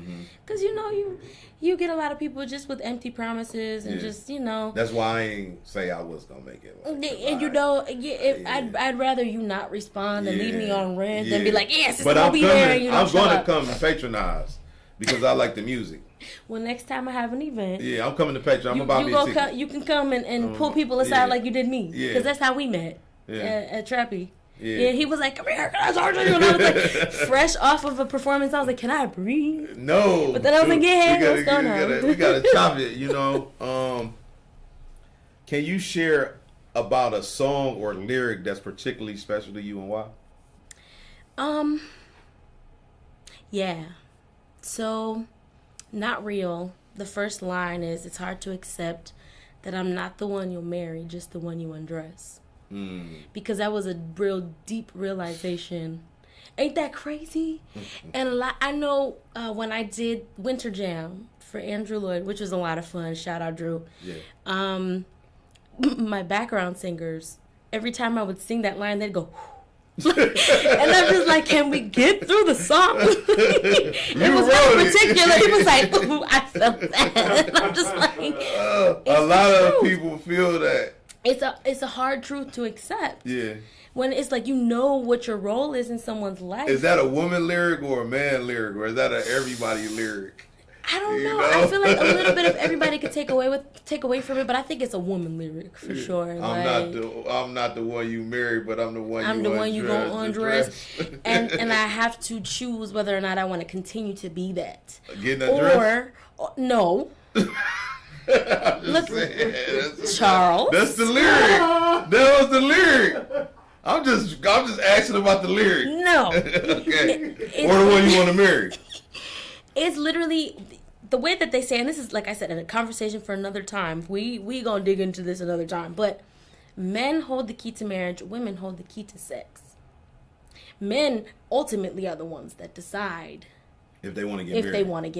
Speaker 2: Because you get a lot of people just with empty promises and just
Speaker 1: That's why I ain't say I was gonna make it.
Speaker 2: And I'd rather you not respond and leave me on red than be like, yes, it's gonna be
Speaker 1: coming,
Speaker 2: there. And you
Speaker 1: I'm gonna
Speaker 2: up.
Speaker 1: come and patronize because I like the music.
Speaker 2: Well, next time I have an event,
Speaker 1: I'm coming to patronize. I'm about to be a ticket.
Speaker 2: You can come and pull people aside like you did me, because that's how we met at Trappy. Yeah, he was like, come here, can I talk to you? And I was like, fresh off of a performance, I was like, can I breathe?
Speaker 1: No.
Speaker 2: But then I was like, what's going on?
Speaker 1: We gotta chop it, Can you share about a song or lyric that's particularly special to you and why?
Speaker 2: Yeah. So, Not Real, the first line is, it's hard to accept that I'm not the one you'll marry, just the one you undress. Because that was a real deep realization. Ain't that crazy? And I know when I did Winter Jam for Andrew Lloyd, which was a lot of fun, shout out Drew. Yeah. My background singers, every time I would sing that line, they'd go, and I'm just like, can we get through the song? It was very particular. He was like, ooh, I felt that. And I'm just like,
Speaker 1: a lot of people feel that.
Speaker 2: It's a hard truth to accept. Yeah. When it's like, what your role is in someone's life.
Speaker 1: Is that a woman lyric or a man lyric, or is that a everybody lyric?
Speaker 2: I don't know. I feel like a little bit of everybody could take away from it, but I think it's a woman lyric for sure.
Speaker 1: I'm not the one you marry, but I'm the one you gonna
Speaker 2: undress. and I have to choose whether or not I want to continue to be that.
Speaker 1: Getting undressed?
Speaker 2: Or no. Look, Charles.
Speaker 1: That's the lyric. That was the lyric. I'm just asking about the lyric.
Speaker 2: No.
Speaker 1: Okay. Or the one you want to marry.
Speaker 2: It's literally the way that they say, and this is, like I said, in a conversation for another time. We gonna dig into this another time. But men hold the key to marriage. Women hold the key to sex. Men ultimately are the ones that decide
Speaker 1: if they want to get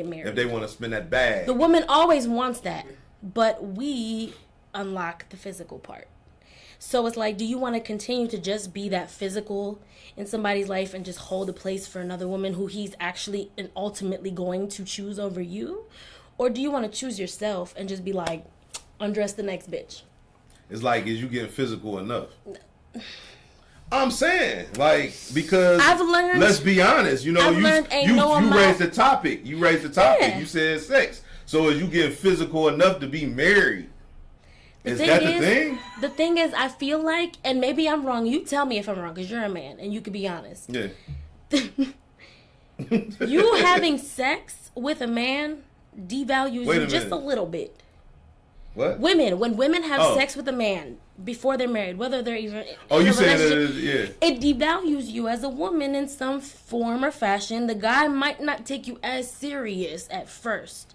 Speaker 1: married. If they want to spend that bag.
Speaker 2: The woman always wants that, but we unlock the physical part. So it's like, do you want to continue to just be that physical in somebody's life and just hold a place for another woman who he's actually and ultimately going to choose over you? Or do you want to choose yourself and just be like, undress the next bitch?
Speaker 1: It's like, is you getting physical enough? I'm saying, like, because
Speaker 2: I've learned,
Speaker 1: let's be honest, you raised the topic. Yeah. You said sex. So is you getting physical enough to be married? Is that the thing?
Speaker 2: The thing is, I feel like, and maybe I'm wrong. You tell me if I'm wrong, because you're a man and you can be honest. Yeah. You having sex with a man devalues you just a little bit.
Speaker 1: What?
Speaker 2: When women have sex with a man before they're married, whether they're even
Speaker 1: you saying that
Speaker 2: it devalues you as a woman in some form or fashion. The guy might not take you as serious at first.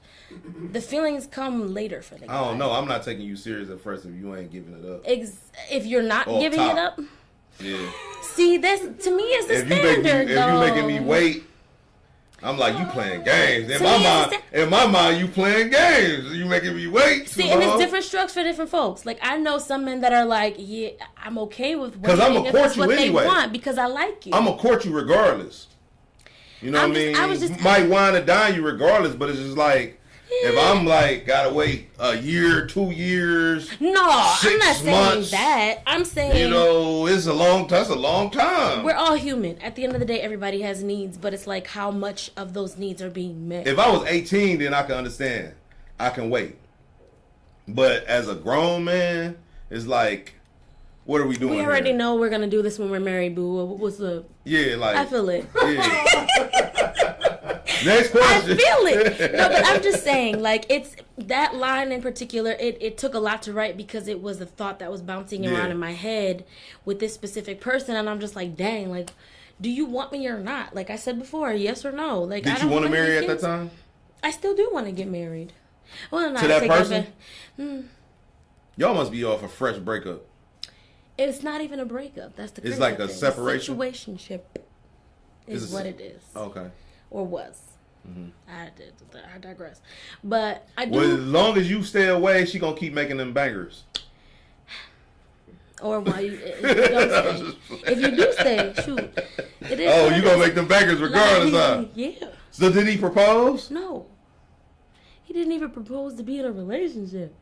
Speaker 2: The feelings come later for the guy.
Speaker 1: I don't know. I'm not taking you serious at first if you ain't giving it up.
Speaker 2: If you're not giving it up.
Speaker 1: Yeah.
Speaker 2: See, that's, to me, it's the standard.
Speaker 1: If you making me wait, I'm like, you playing games. In my mind, you playing games. You making me wait.
Speaker 2: See, and it's different strokes for different folks. Like, I know some men that are like, yeah, I'm okay with waiting.
Speaker 1: Because I'm going to court you anyway.
Speaker 2: They want, because I like you.
Speaker 1: I'm going to court you regardless. You know what I mean? Might wine and dine you regardless, but it's just like, if I'm like, gotta wait a year, 2 years,
Speaker 2: no, I'm not
Speaker 1: saying
Speaker 2: that. I'm saying,
Speaker 1: it's a long time. That's a long time.
Speaker 2: We're all human. At the end of the day, everybody has needs, but it's like how much of those needs are being met.
Speaker 1: If I was 18, then I can understand. I can wait. But as a grown man, it's like, what are we doing?
Speaker 2: We already know we're gonna do this when we're married, boo. What's up?
Speaker 1: Yeah, like
Speaker 2: I feel it.
Speaker 1: Yeah. Next question.
Speaker 2: I feel it. No, but I'm just saying, like, it's that line in particular, it took a lot to write because it was a thought that was bouncing around in my head with this specific person, and I'm just like, dang, like, do you want me or not? Like I said before, yes or no? Like,
Speaker 1: did you want to marry at that time?
Speaker 2: I still do want to get married. Well, not
Speaker 1: to that person? Y'all must be off a fresh breakup.
Speaker 2: It's not even a breakup. That's the crazy
Speaker 1: It's like a
Speaker 2: thing.
Speaker 1: separation?
Speaker 2: Situationship is what it is.
Speaker 1: Okay.
Speaker 2: Or was. I digress. But I do.
Speaker 1: Well, as long as you stay away, she gonna keep making them bangers.
Speaker 2: Or why if you don't stay. If you do stay, shoot. It is.
Speaker 1: Oh, you gonna make them bangers regardless, huh?
Speaker 2: Yeah.
Speaker 1: So did he propose?
Speaker 2: No. He didn't even propose to be in a relationship.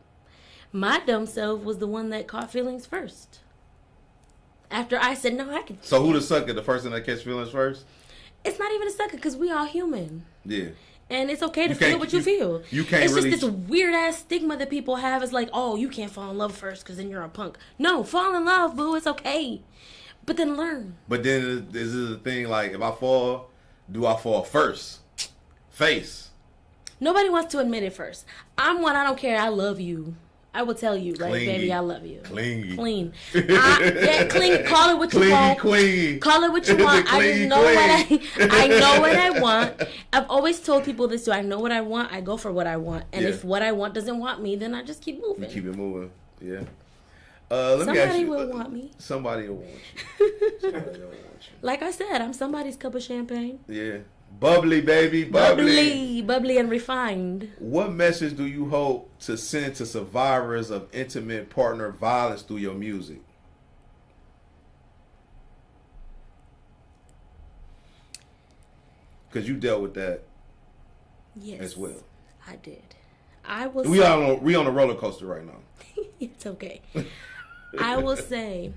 Speaker 2: My dumb self was the one that caught feelings first. After I said, no, I can.
Speaker 1: So who the sucker? The person that catch feelings first?
Speaker 2: It's not even a sucker because we all human.
Speaker 1: Yeah.
Speaker 2: And it's okay to feel what you feel.
Speaker 1: You can't
Speaker 2: it's
Speaker 1: really...
Speaker 2: just this weird-ass stigma that people have. It's like, oh, you can't fall in love first because then you're a punk. No, fall in love, boo. It's okay. But then learn.
Speaker 1: But then this is the thing, like, if I fall, do I fall first? Face.
Speaker 2: Nobody wants to admit it first. I'm one, I don't care. I love you. I will tell you, like, baby, I love you.
Speaker 1: Clingy.
Speaker 2: Clean. Clean. Call it what you want.
Speaker 1: Clingy.
Speaker 2: Call it what you want. I just know I know what I want. I've always told people this too. I know what I want. I go for what I want. And if what I want doesn't want me, then I just keep moving.
Speaker 1: You keep it moving. Yeah.
Speaker 2: Somebody will want me.
Speaker 1: Somebody will want you. Somebody will want you.
Speaker 2: Like I said, I'm somebody's cup of champagne.
Speaker 1: Yeah. Bubbly, baby.
Speaker 2: Bubbly and refined.
Speaker 1: What message do you hope to send to survivors of intimate partner violence through your music? Because you dealt with that as well.
Speaker 2: I did. We
Speaker 1: on a roller coaster right now.
Speaker 2: It's okay. I will say,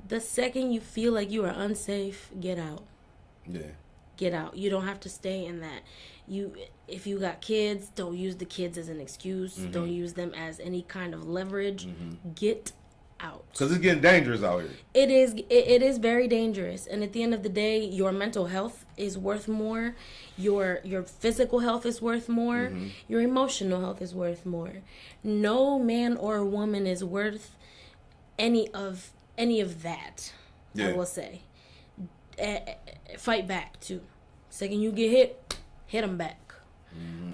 Speaker 2: the second you feel like you are unsafe, get out.
Speaker 1: Yeah.
Speaker 2: Get out. You don't have to stay in that. If you got kids, don't use the kids as an excuse. Mm-hmm. Don't use them as any kind of leverage. Mm-hmm. Get out.
Speaker 1: Because it's getting dangerous out here.
Speaker 2: It is. It is very dangerous. And at the end of the day, your mental health is worth more. Your physical health is worth more. Mm-hmm. Your emotional health is worth more. No man or woman is worth any of that. Yeah. I will say. Fight back too. Second you get hit them back.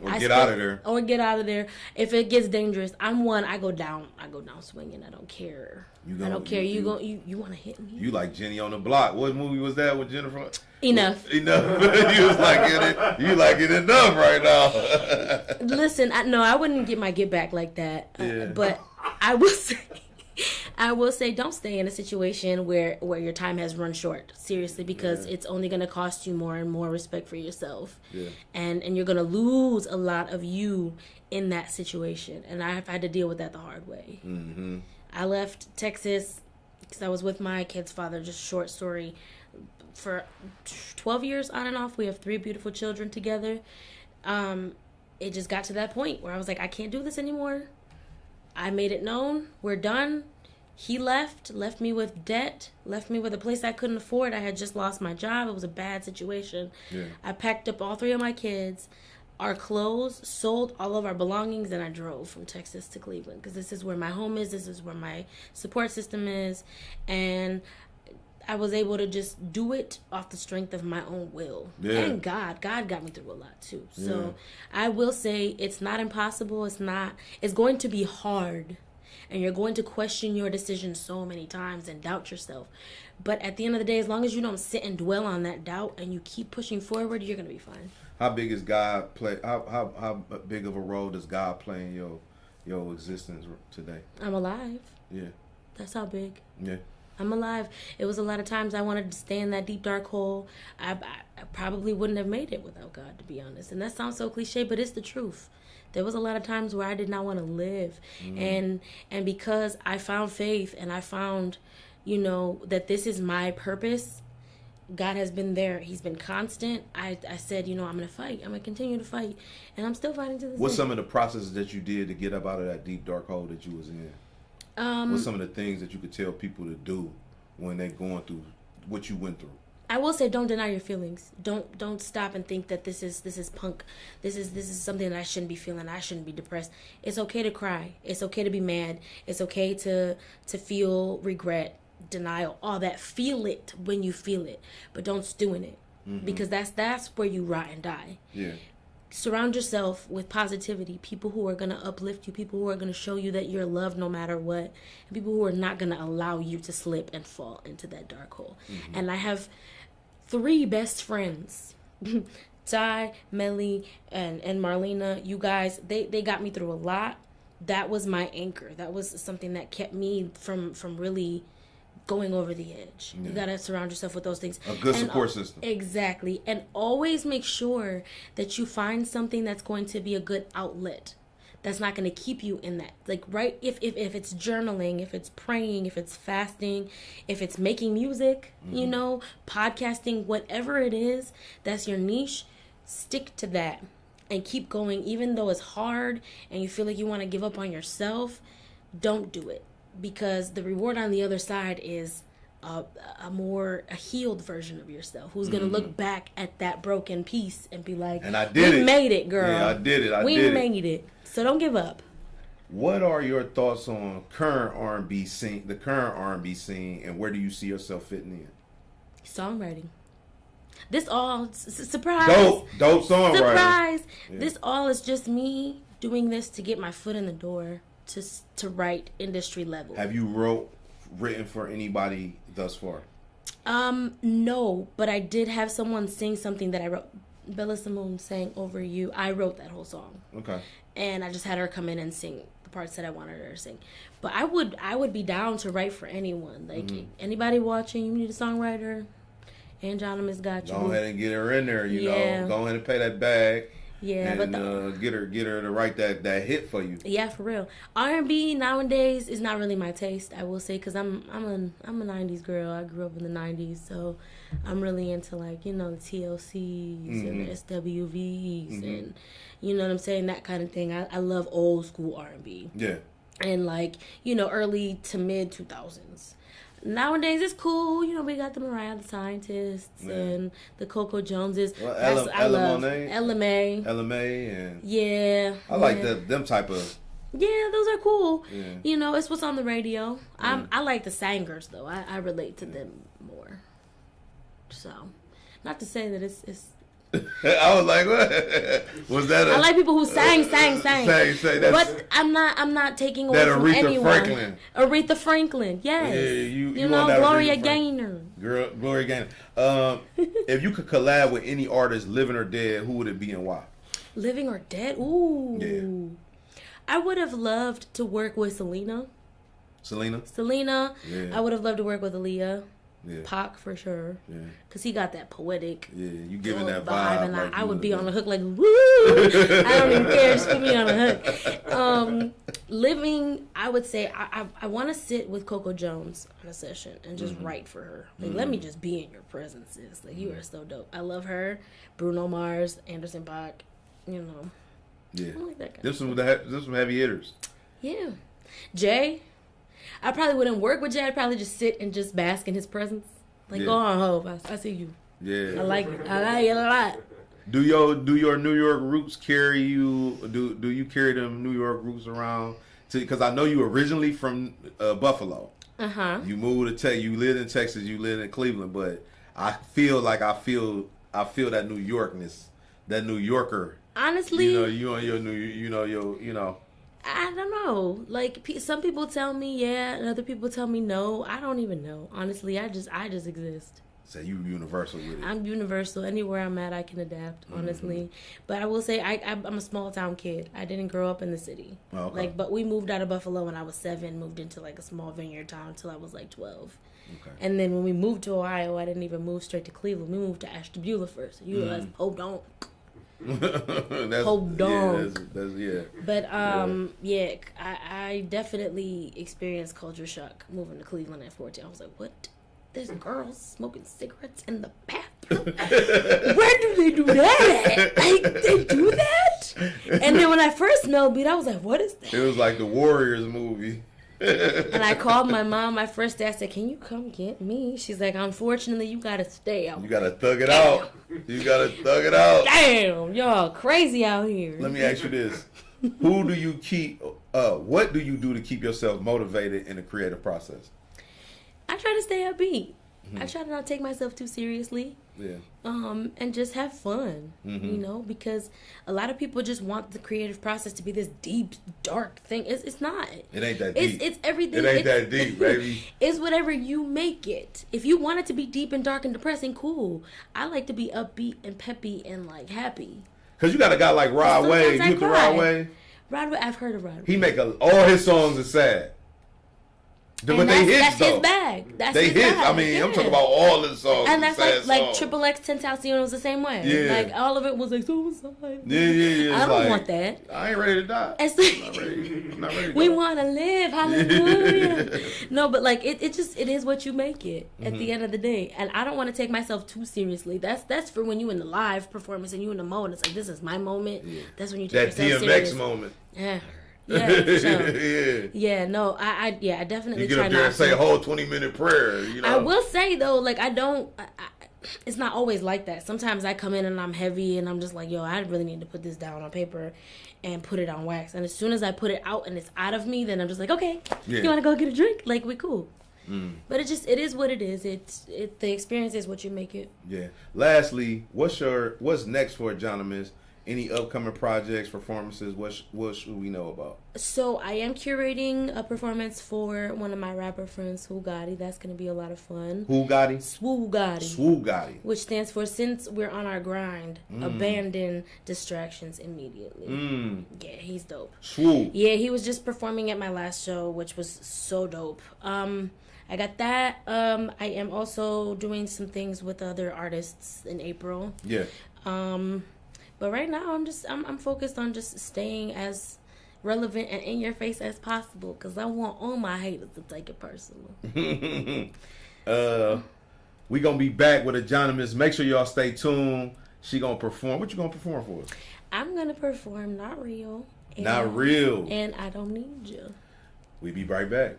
Speaker 1: Or get out of there.
Speaker 2: Or get out of there. If it gets dangerous, I go down swinging. I don't care. I don't care. You want to hit me?
Speaker 1: You like Jenny on the Block. What movie was that with Jennifer?
Speaker 2: Enough.
Speaker 1: You was like you like it enough right now.
Speaker 2: Listen, I wouldn't get my get back like that. Yeah. But I will say don't stay in a situation where your time has run short, seriously, because it's only going to cost you more and more respect for yourself. Yeah. And you're going to lose a lot of you in that situation. And I've had to deal with that the hard way. Mm-hmm. I left Texas because I was with my kid's father, just short story, for 12 years on and off. We have 3 beautiful children together. It just got to that point where I was like, I can't do this anymore. I made it known. We're done. He left me with debt, left me with a place I couldn't afford. I had just lost my job. It was a bad situation. Yeah. I packed up all 3 of my kids, our clothes, sold all of our belongings, and I drove from Texas to Cleveland because this is where my home is. This is where my support system is. And I was able to just do it off the strength of my own will. Yeah. And God got me through a lot too. So I will say it's not impossible. It's going to be hard. And you're going to question your decision so many times and doubt yourself. But at the end of the day, as long as you don't sit and dwell on that doubt and you keep pushing forward, you're going to be fine.
Speaker 1: How big is God play? How big of a role does God play in your existence today?
Speaker 2: I'm alive.
Speaker 1: Yeah.
Speaker 2: That's how big.
Speaker 1: Yeah.
Speaker 2: I'm alive. It was a lot of times I wanted to stay in that deep, dark hole. I probably wouldn't have made it without God, to be honest. And that sounds so cliche, but it's the truth. There was a lot of times where I did not want to live. Mm. And because I found faith and I found, that this is my purpose, God has been there. He's been constant. I said, I'm going to fight. I'm going to continue to fight. And I'm still fighting to this day.
Speaker 1: What's some of the processes that you did to get up out of that deep, dark hole that you was in? What's some of the things that you could tell people to do when they're going through what you went through?
Speaker 2: I will say, don't deny your feelings. Don't stop and think that this is punk. This is something that I shouldn't be feeling. I shouldn't be depressed. It's okay to cry. It's okay to be mad. It's okay to feel regret, denial, all that. Feel it when you feel it, but don't stew in it, because that's where you rot and die. Yeah. Surround yourself with positivity, people who are going to uplift you, people who are going to show you that you're loved no matter what, and people who are not going to allow you to slip and fall into that dark hole. Mm-hmm. And I have 3 best friends Ty, Melly, and Marlena, you guys, they got me through a lot. That was my anchor. That was something that kept me from really going over the edge. Yeah. You gotta surround yourself with those things.
Speaker 1: A good support system.
Speaker 2: Exactly. And always make sure that you find something that's going to be a good outlet. That's not going to keep you in that. Like, right, if it's journaling, if it's praying, if it's fasting, if it's making music, you know, podcasting, whatever it is, that's your niche, stick to that and keep going. Even though it's hard and you feel like you want to give up on yourself, don't do it. Because the reward on the other side is a healed version of yourself who's going to look back at that broken piece and be like,
Speaker 1: and I did
Speaker 2: we made it, girl.
Speaker 1: Yeah, I did it.
Speaker 2: We made it. So don't give up.
Speaker 1: What are your thoughts on current R&B scene, the current R&B scene, and where do you see yourself fitting in?
Speaker 2: Songwriting. This all, surprise.
Speaker 1: Dope songwriting.
Speaker 2: Surprise.
Speaker 1: Yeah.
Speaker 2: This all is just me doing this to get my foot in the door to write industry level.
Speaker 1: Have you written for anybody thus far?
Speaker 2: No, but I did have someone sing something that I wrote. Bella Simone sang Over You. I wrote that whole song. Okay. And I just had her come in and sing the parts that I wanted her to sing. But I would be down to write for anyone. Like, anybody watching, you need a songwriter, AngeOnymous got you.
Speaker 1: Go ahead and get her in there, you know. Go ahead and pay that bag.
Speaker 2: Yeah,
Speaker 1: and get her to write that hit for you.
Speaker 2: Yeah, for real. R&B nowadays is not really my taste, I will say, because I'm a 90s girl. I grew up in the 90s, so I'm really into, like, you know, the TLCs and the SWVs and, you know what I'm saying, that kind of thing. I love old school R&B. Yeah. And, like, you know, early to mid 2000s. Nowadays, it's cool. You know, we got the Mariah the Scientists and the Coco Joneses.
Speaker 1: Well, Ella
Speaker 2: May.
Speaker 1: And
Speaker 2: yeah.
Speaker 1: I like them type of.
Speaker 2: Yeah, those are cool. Yeah. You know, it's what's on the radio. I like the singers, though. I relate to them more. So, not to say that it's
Speaker 1: I was like, what? Was that
Speaker 2: I like people who sang. But I'm not taking away from anyone. Aretha Franklin, yes. Yeah, you know, Gloria Gaynor.
Speaker 1: Gloria Gaynor. If you could collab with any artist, living or dead, who would it be and why?
Speaker 2: Living or dead? Ooh. Yeah. I would have loved to work with Selena. Yeah. I would have loved to work with Aaliyah. Yeah. Pac for sure. Yeah. Cause he got that poetic.
Speaker 1: Yeah, you giving that vibe.
Speaker 2: And like I would be on the hook like woo. I don't even care. Just put me on the hook. Living, I would say I want to sit with Coco Jones on a session and just write for her. Like let me just be in your presence, sis. Like you are so dope. I love her. Bruno Mars, Anderson .Paak. You know.
Speaker 1: Yeah. I like that guy. This some heavy hitters.
Speaker 2: Yeah. Jay. I probably wouldn't work with Jay. I'd probably just sit and just bask in his presence. Like, go on, Hov. I see you. Yeah. I like it a lot.
Speaker 1: Do your New York roots carry you? Do you carry them New York roots around? Because I know you originally from Buffalo. You moved to you lived in Texas. You lived in Cleveland. But I feel that New Yorkness, that New Yorker.
Speaker 2: Honestly,
Speaker 1: you on your new,
Speaker 2: I don't know. Like some people tell me yeah, and other people tell me no. I don't even know. Honestly, I just exist.
Speaker 1: So you universal with it.
Speaker 2: I'm universal. Anywhere I'm at, I can adapt. Honestly, but I will say I'm a small town kid. I didn't grow up in the city. Oh, okay. But we moved out of Buffalo when I was 7. Moved into like a small vineyard town until I was like 12. Okay. And then when we moved to Ohio, I didn't even move straight to Cleveland. We moved to Ashtabula first. You realize, hold on. Hold on. But I definitely experienced culture shock moving to Cleveland at 14. I was like, what? There's girls smoking cigarettes in the bathroom? Where do they do that at? Like, they do that? And then when I first smelled weed, I was like, what is that?
Speaker 1: It was like the Warriors movie.
Speaker 2: And I called my mom my first day. I said, can you come get me? She's like, unfortunately, you got to stay out.
Speaker 1: You got to thug it out. You got to thug it out.
Speaker 2: Damn, y'all crazy out here.
Speaker 1: Let me ask you this. What do you do to keep yourself motivated in the creative process?
Speaker 2: I try to stay upbeat. I try to not take myself too seriously.
Speaker 1: Yeah.
Speaker 2: And just have fun, you know, because a lot of people just want the creative process to be this deep, dark thing. It's not.
Speaker 1: It ain't that deep.
Speaker 2: It's everything.
Speaker 1: It ain't that deep, baby.
Speaker 2: It's whatever you make it. If you want it to be deep and dark and depressing, cool. I like to be upbeat and peppy and like happy.
Speaker 1: Cause you got a guy like Rod Wave. You the Rod Wave?
Speaker 2: Rod Wave, I've heard of Rod Wave.
Speaker 1: He make all his songs are sad. But they hits
Speaker 2: that's
Speaker 1: though.
Speaker 2: His bag. That's
Speaker 1: they
Speaker 2: his
Speaker 1: hits.
Speaker 2: bag.
Speaker 1: I mean, I'm talking about all his songs.
Speaker 2: And that's
Speaker 1: sad
Speaker 2: like
Speaker 1: songs.
Speaker 2: Triple X Tentacion was the same way.
Speaker 1: Yeah.
Speaker 2: Like all of it was like suicide.
Speaker 1: Yeah.
Speaker 2: I don't want that.
Speaker 1: I ain't ready to die. I'm not ready to
Speaker 2: we
Speaker 1: die.
Speaker 2: want to live. Hallelujah. No, but like it is what you make it at the end of the day. And I don't want to take myself too seriously. That's for when you in the live performance and you in the mode. It's like, this is my moment. Yeah. That's when you take
Speaker 1: that
Speaker 2: yourself
Speaker 1: DMX
Speaker 2: serious.
Speaker 1: moment.
Speaker 2: Yeah. Yeah, for sure.
Speaker 1: Yeah.
Speaker 2: Yeah, no, I definitely
Speaker 1: you get
Speaker 2: try
Speaker 1: up there
Speaker 2: not
Speaker 1: and say
Speaker 2: to.
Speaker 1: a whole 20-minute prayer, you know.
Speaker 2: I will say though, like it's not always like that. Sometimes I come in and I'm heavy and I'm just like, yo, I really need to put this down on paper and put it on wax. And as soon as I put it out and it's out of me, then I'm just like, okay, you want to go get a drink? Like, we cool. But it is what it is. The experience is what you make it.
Speaker 1: Yeah. Lastly, what's next for AngeOnymous? Any upcoming projects, performances? What should we know about?
Speaker 2: So I am curating a performance for one of my rapper friends, Swoo Gotti. That's going to be a lot of fun.
Speaker 1: Who Gotti?
Speaker 2: Swoo Gotti.
Speaker 1: Swoo Gotti.
Speaker 2: Which stands for Since We're on Our Grind, Abandon Distractions Immediately. Yeah, he's dope.
Speaker 1: Swoo.
Speaker 2: Yeah, he was just performing at my last show, which was so dope. I got that. I am also doing some things with other artists in April.
Speaker 1: Yeah.
Speaker 2: But right now, I'm focused on just staying as relevant and in your face as possible, because I want all my haters to take it personal.
Speaker 1: We gonna be back with AngeOnymous. Make sure y'all stay tuned. She gonna perform. What you gonna perform for us?
Speaker 2: I'm gonna perform Not Real.
Speaker 1: Not Real.
Speaker 2: And I Don't Need You.
Speaker 1: We be right back.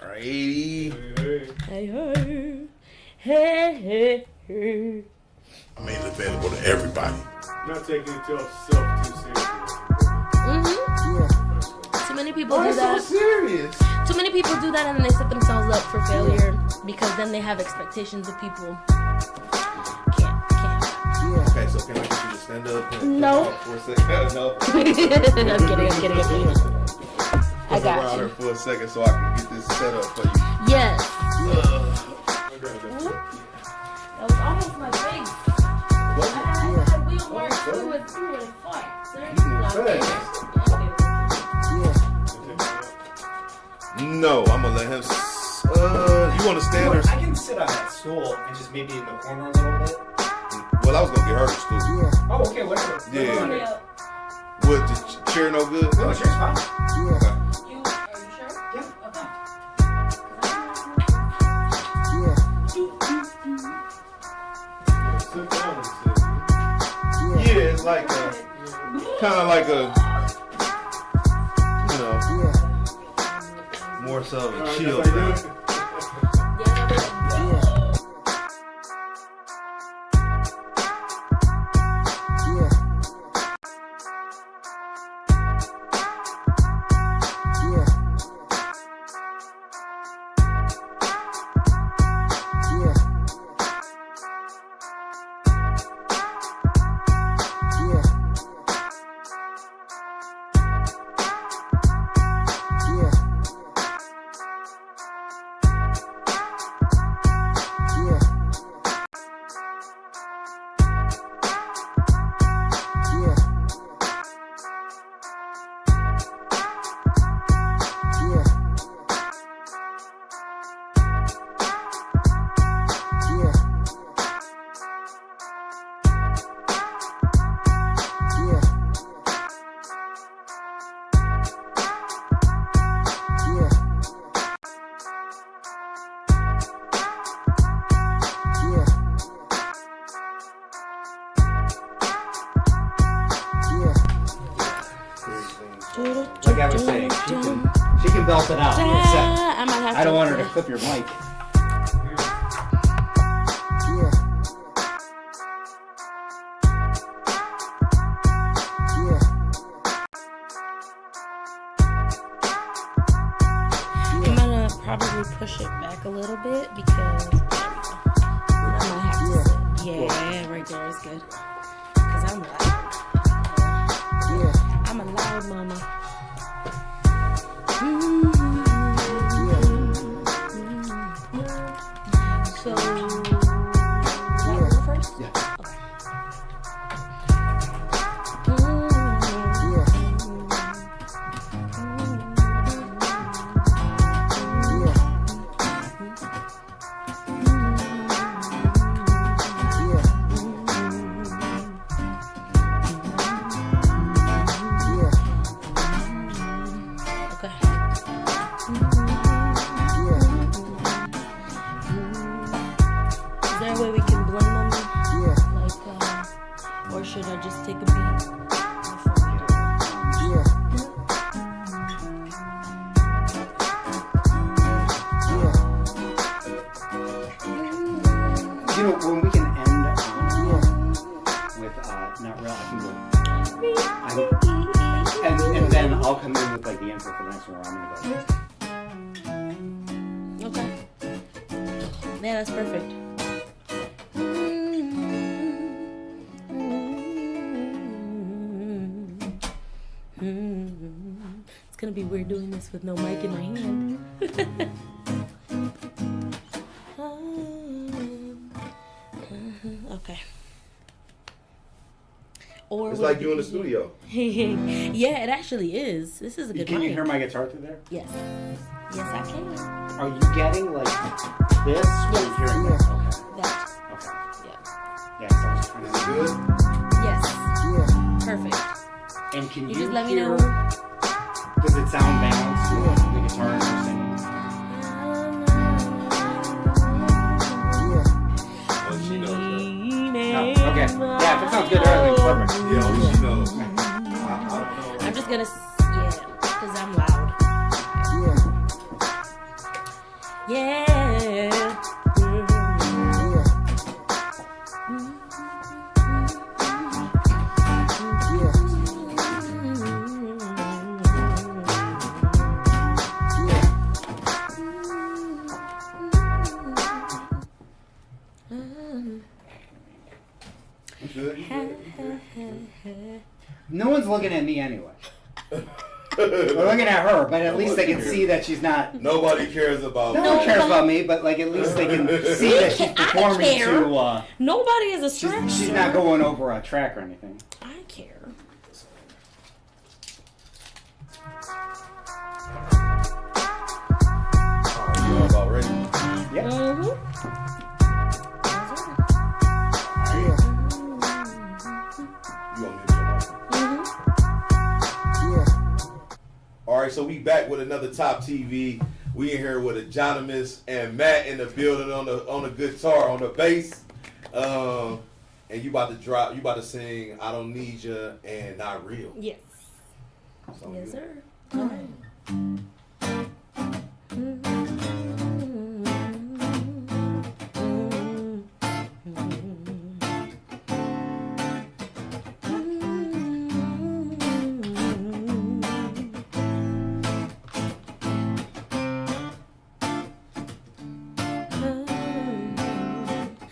Speaker 1: Alrighty.
Speaker 2: Hey, hey, hey.
Speaker 3: I made it available to everybody.
Speaker 4: Not taking yourself too seriously.
Speaker 2: Yeah. Too many people do that.
Speaker 1: So serious.
Speaker 2: Too many people do that and then they set themselves up for failure because then they have expectations of people. Can't.
Speaker 1: Yeah. Okay, so can I get you to stand up? And
Speaker 2: No.
Speaker 1: For a second? No.
Speaker 2: I'm kidding. I got
Speaker 1: around
Speaker 2: you.
Speaker 1: her for a second so I can get this set up for you.
Speaker 2: Yes. That was almost my face. We don't work through it far.
Speaker 1: No, I'm gonna let him. You want to stand or?
Speaker 5: I can sit on that stool and just maybe in the corner a little bit.
Speaker 1: Well, I was gonna get her to stool. Yeah.
Speaker 5: Oh, okay, whatever.
Speaker 1: Yeah. What? The chair no good?
Speaker 5: No, chair's fine.
Speaker 1: Yeah.
Speaker 2: Are you sure?
Speaker 5: Yeah.
Speaker 2: Okay.
Speaker 4: Sit down and sit.
Speaker 1: Yeah, it's like kind of like a, more so of a chill thing.
Speaker 5: Like I was saying, she can belt it out. I don't want her to clip your mic.
Speaker 2: probably push it back a little bit because I might have to sit. Yeah, right there is good. Because I'm loud. Yeah. I'm a loud mama. So, you want to go first?
Speaker 5: Yeah.
Speaker 2: Okay. Or should I just take a beat?
Speaker 5: You know, when we can end with not real, I can go. And then I'll come in with like the intro for the next one where I'm gonna go.
Speaker 2: Okay. Yeah, that's perfect. It's gonna be weird doing this with no mic in my hand. Okay. Or
Speaker 1: It's like you in the studio.
Speaker 2: yeah, it actually is. This is a good
Speaker 5: Can you
Speaker 2: mic.
Speaker 5: hear my guitar through there?
Speaker 2: Yes. Yes, I can.
Speaker 5: Are you getting like this? Or are you hearing this? Okay.
Speaker 2: That.
Speaker 5: Okay.
Speaker 2: Yeah.
Speaker 5: Yeah, so I was trying
Speaker 1: Is
Speaker 5: to
Speaker 1: it good?
Speaker 2: Yes. Perfect.
Speaker 5: And can
Speaker 2: You
Speaker 5: you
Speaker 2: just let me
Speaker 5: hear,
Speaker 2: know.
Speaker 5: does it sound balanced with the guitar and you're singing?
Speaker 1: Oh, she knows that.
Speaker 5: Oh, okay. Yeah, if it sounds good, everything's perfect.
Speaker 1: Yeah, oh, she knows. I don't know.
Speaker 2: I'm just gonna, yeah, because I'm loud. Yeah.
Speaker 5: No one's looking at me anyway. They're looking at her, but at least they can see that she's not.
Speaker 1: Nobody cares about
Speaker 5: No one cares about me, but like at least they can see that she's performing
Speaker 2: care.
Speaker 5: to.
Speaker 2: Nobody is a structure.
Speaker 5: She's not going over a track or anything.
Speaker 2: I care.
Speaker 1: You know about ready?
Speaker 5: Yeah.
Speaker 2: Mm-hmm.
Speaker 1: You want me to All right, so we back with another TopTv. We in here with AngeOnymous and Matt in the building on the guitar, on the bass. And you about to sing I Don't Need Ya and Not Real.
Speaker 2: Yes.
Speaker 1: So
Speaker 2: Yes,
Speaker 1: good.
Speaker 2: sir. All right.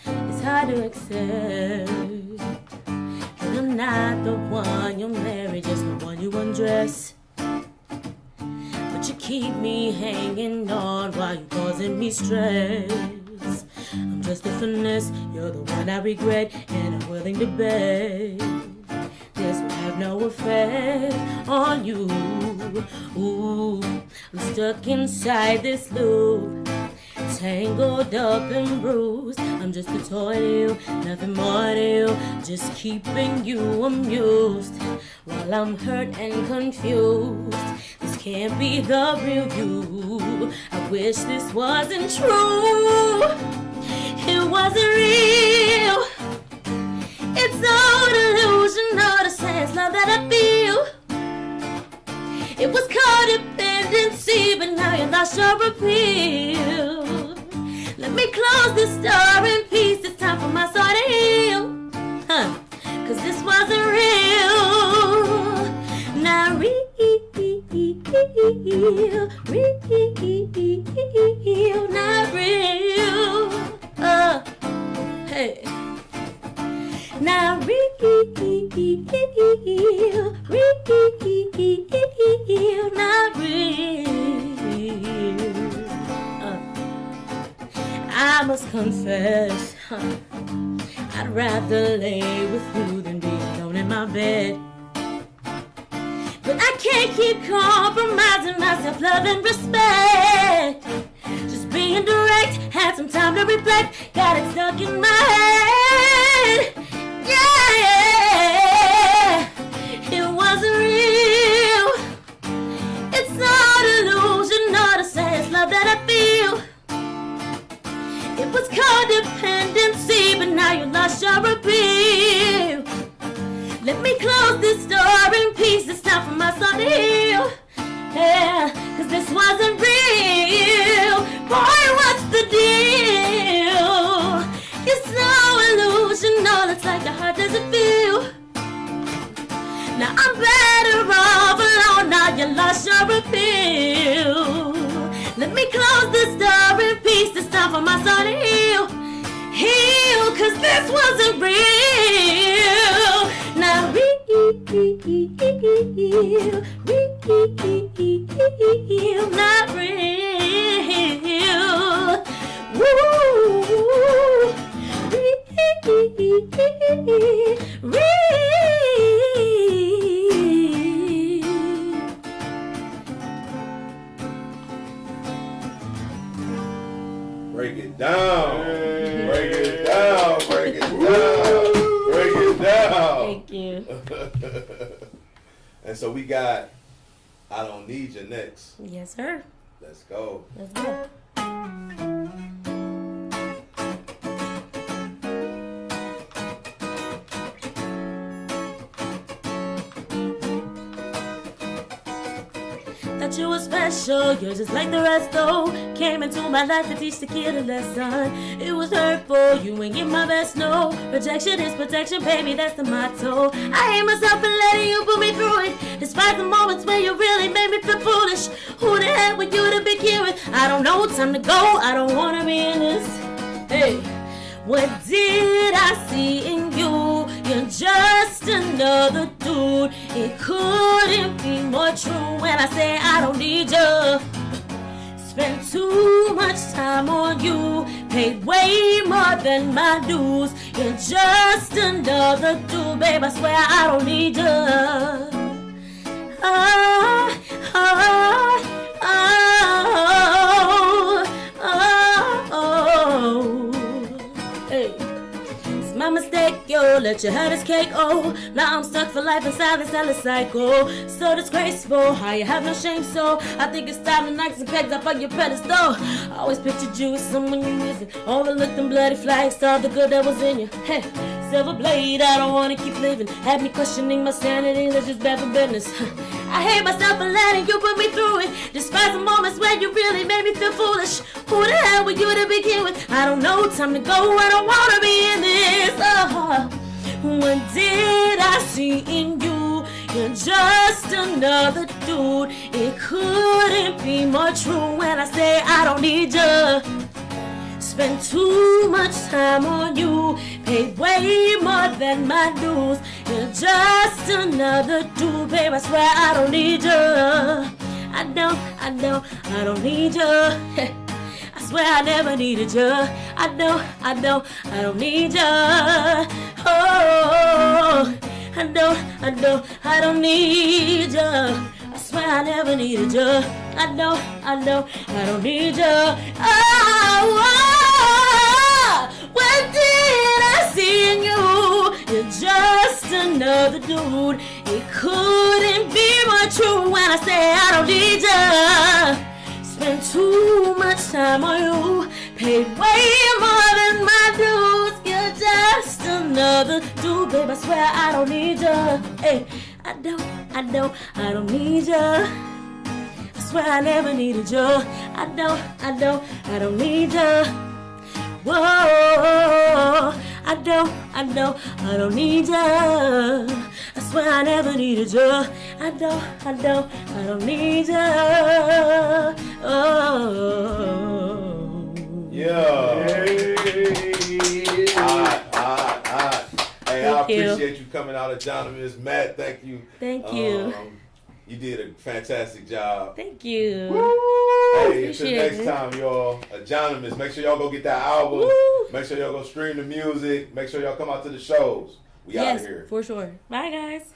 Speaker 2: It's hard to accept that I'm not the one you'll marry, just the one you undress. But you keep me hanging on while you're causing me stress. I'm just a finesse, you're the one I regret, and I'm willing to bet this will have no effect on you. Ooh, I'm stuck inside this loop, tangled up and bruised. I'm just a toy to you, nothing more to you, just keeping you amused while I'm hurt and confused. This can't be the real you. I wish this wasn't true. It wasn't real. It's all delusional, the sense love that I feel. It was codependency, but now you lost your appeal. Let me close this door in peace. It's time for my soul to heal. Cause this wasn't real. Not real. not real. Hey. Not real, not real. I must confess, I'd rather lay with you than be alone in my bed. But I can't keep compromising my self-love and respect. Just being direct, had some time to reflect, got it stuck in my head. Yeah, it wasn't real. It's not illusion, not a sense love that I feel. It was codependency, but now you lost your appeal. Let me close this door in peace. It's time for my soul to heal. Yeah, cause this wasn't real. Boy, what's the deal? It's no illusion, all it's like the heart doesn't feel. Now I'm better off alone, now you lost your appeal. Let me close this door in peace, it's time for my soul to heal. Heal, cause this wasn't real. Now real, not real. Woo, real.
Speaker 1: Break it down. Break it down. Break it down. Break it down.
Speaker 2: Thank you.
Speaker 1: And so we got I Don't Need You next.
Speaker 2: Yes, sir.
Speaker 1: Let's go.
Speaker 2: Let's go. Thought you were special, you're just like the rest though. Came into my life to teach the kid a lesson. It was hurtful, you ain't give my best, no. Rejection is protection, baby, that's the motto. I hate myself for letting you put me through it. Despite the moments where you really made me feel foolish. Who the heck were you to begin with? I don't know, time to go, I don't wanna be in this. Hey, what did I see in you? You're just another dude. It couldn't be more true when I say I don't need you. Spent too much time on you, paid way more than my dues. You're just another dude, babe, I swear I don't need you. Oh, oh, oh, oh, oh. Hey. My mistake, yo, let you have this cake, oh. Now I'm stuck for life inside this endless cycle. So disgraceful, how you have no shame, so I think it's time to knock some pegs up on your pedestal. I always pictured you as someone you missing. Overlooked them bloody flags, saw the good that was in you. Hey, silver blade, I don't wanna keep living. Had me questioning my sanity, that's just bad for business. I hate myself for letting you put me through it. Despite the moments where you really made me feel foolish. Who the hell were you to begin with? I don't know, time to go, I don't wanna be in this. Oh, what did I see in you? You're just another dude. It couldn't be more true when I say I don't need you. Spent too much time on you, paid way more than my dues. You're just another dude, babe, I swear I don't need you. I don't need you. I swear I never needed you. I don't need you. Oh, I don't need you. I swear I never needed you. I don't need you. Oh, what did I see in you? You're just another dude. It couldn't be more true when I say I don't need you. Spent too much time on you, paid way more than my dues. You're just another dude, babe, I swear I don't need you. Hey, I don't need you. I swear I never needed you. I don't need you. Whoa, I don't need you. I swear I never needed you. I don't need you. Oh.
Speaker 1: AngeOnymous. Matt, thank you.
Speaker 2: Thank you.
Speaker 1: You did a fantastic job.
Speaker 2: Thank you.
Speaker 1: Hey, until next time, y'all. AngeOnymous. Make sure y'all go get that album.
Speaker 2: Woo.
Speaker 1: Make sure y'all go stream the music. Make sure y'all come out to the shows. We out of here.
Speaker 2: For sure. Bye, guys.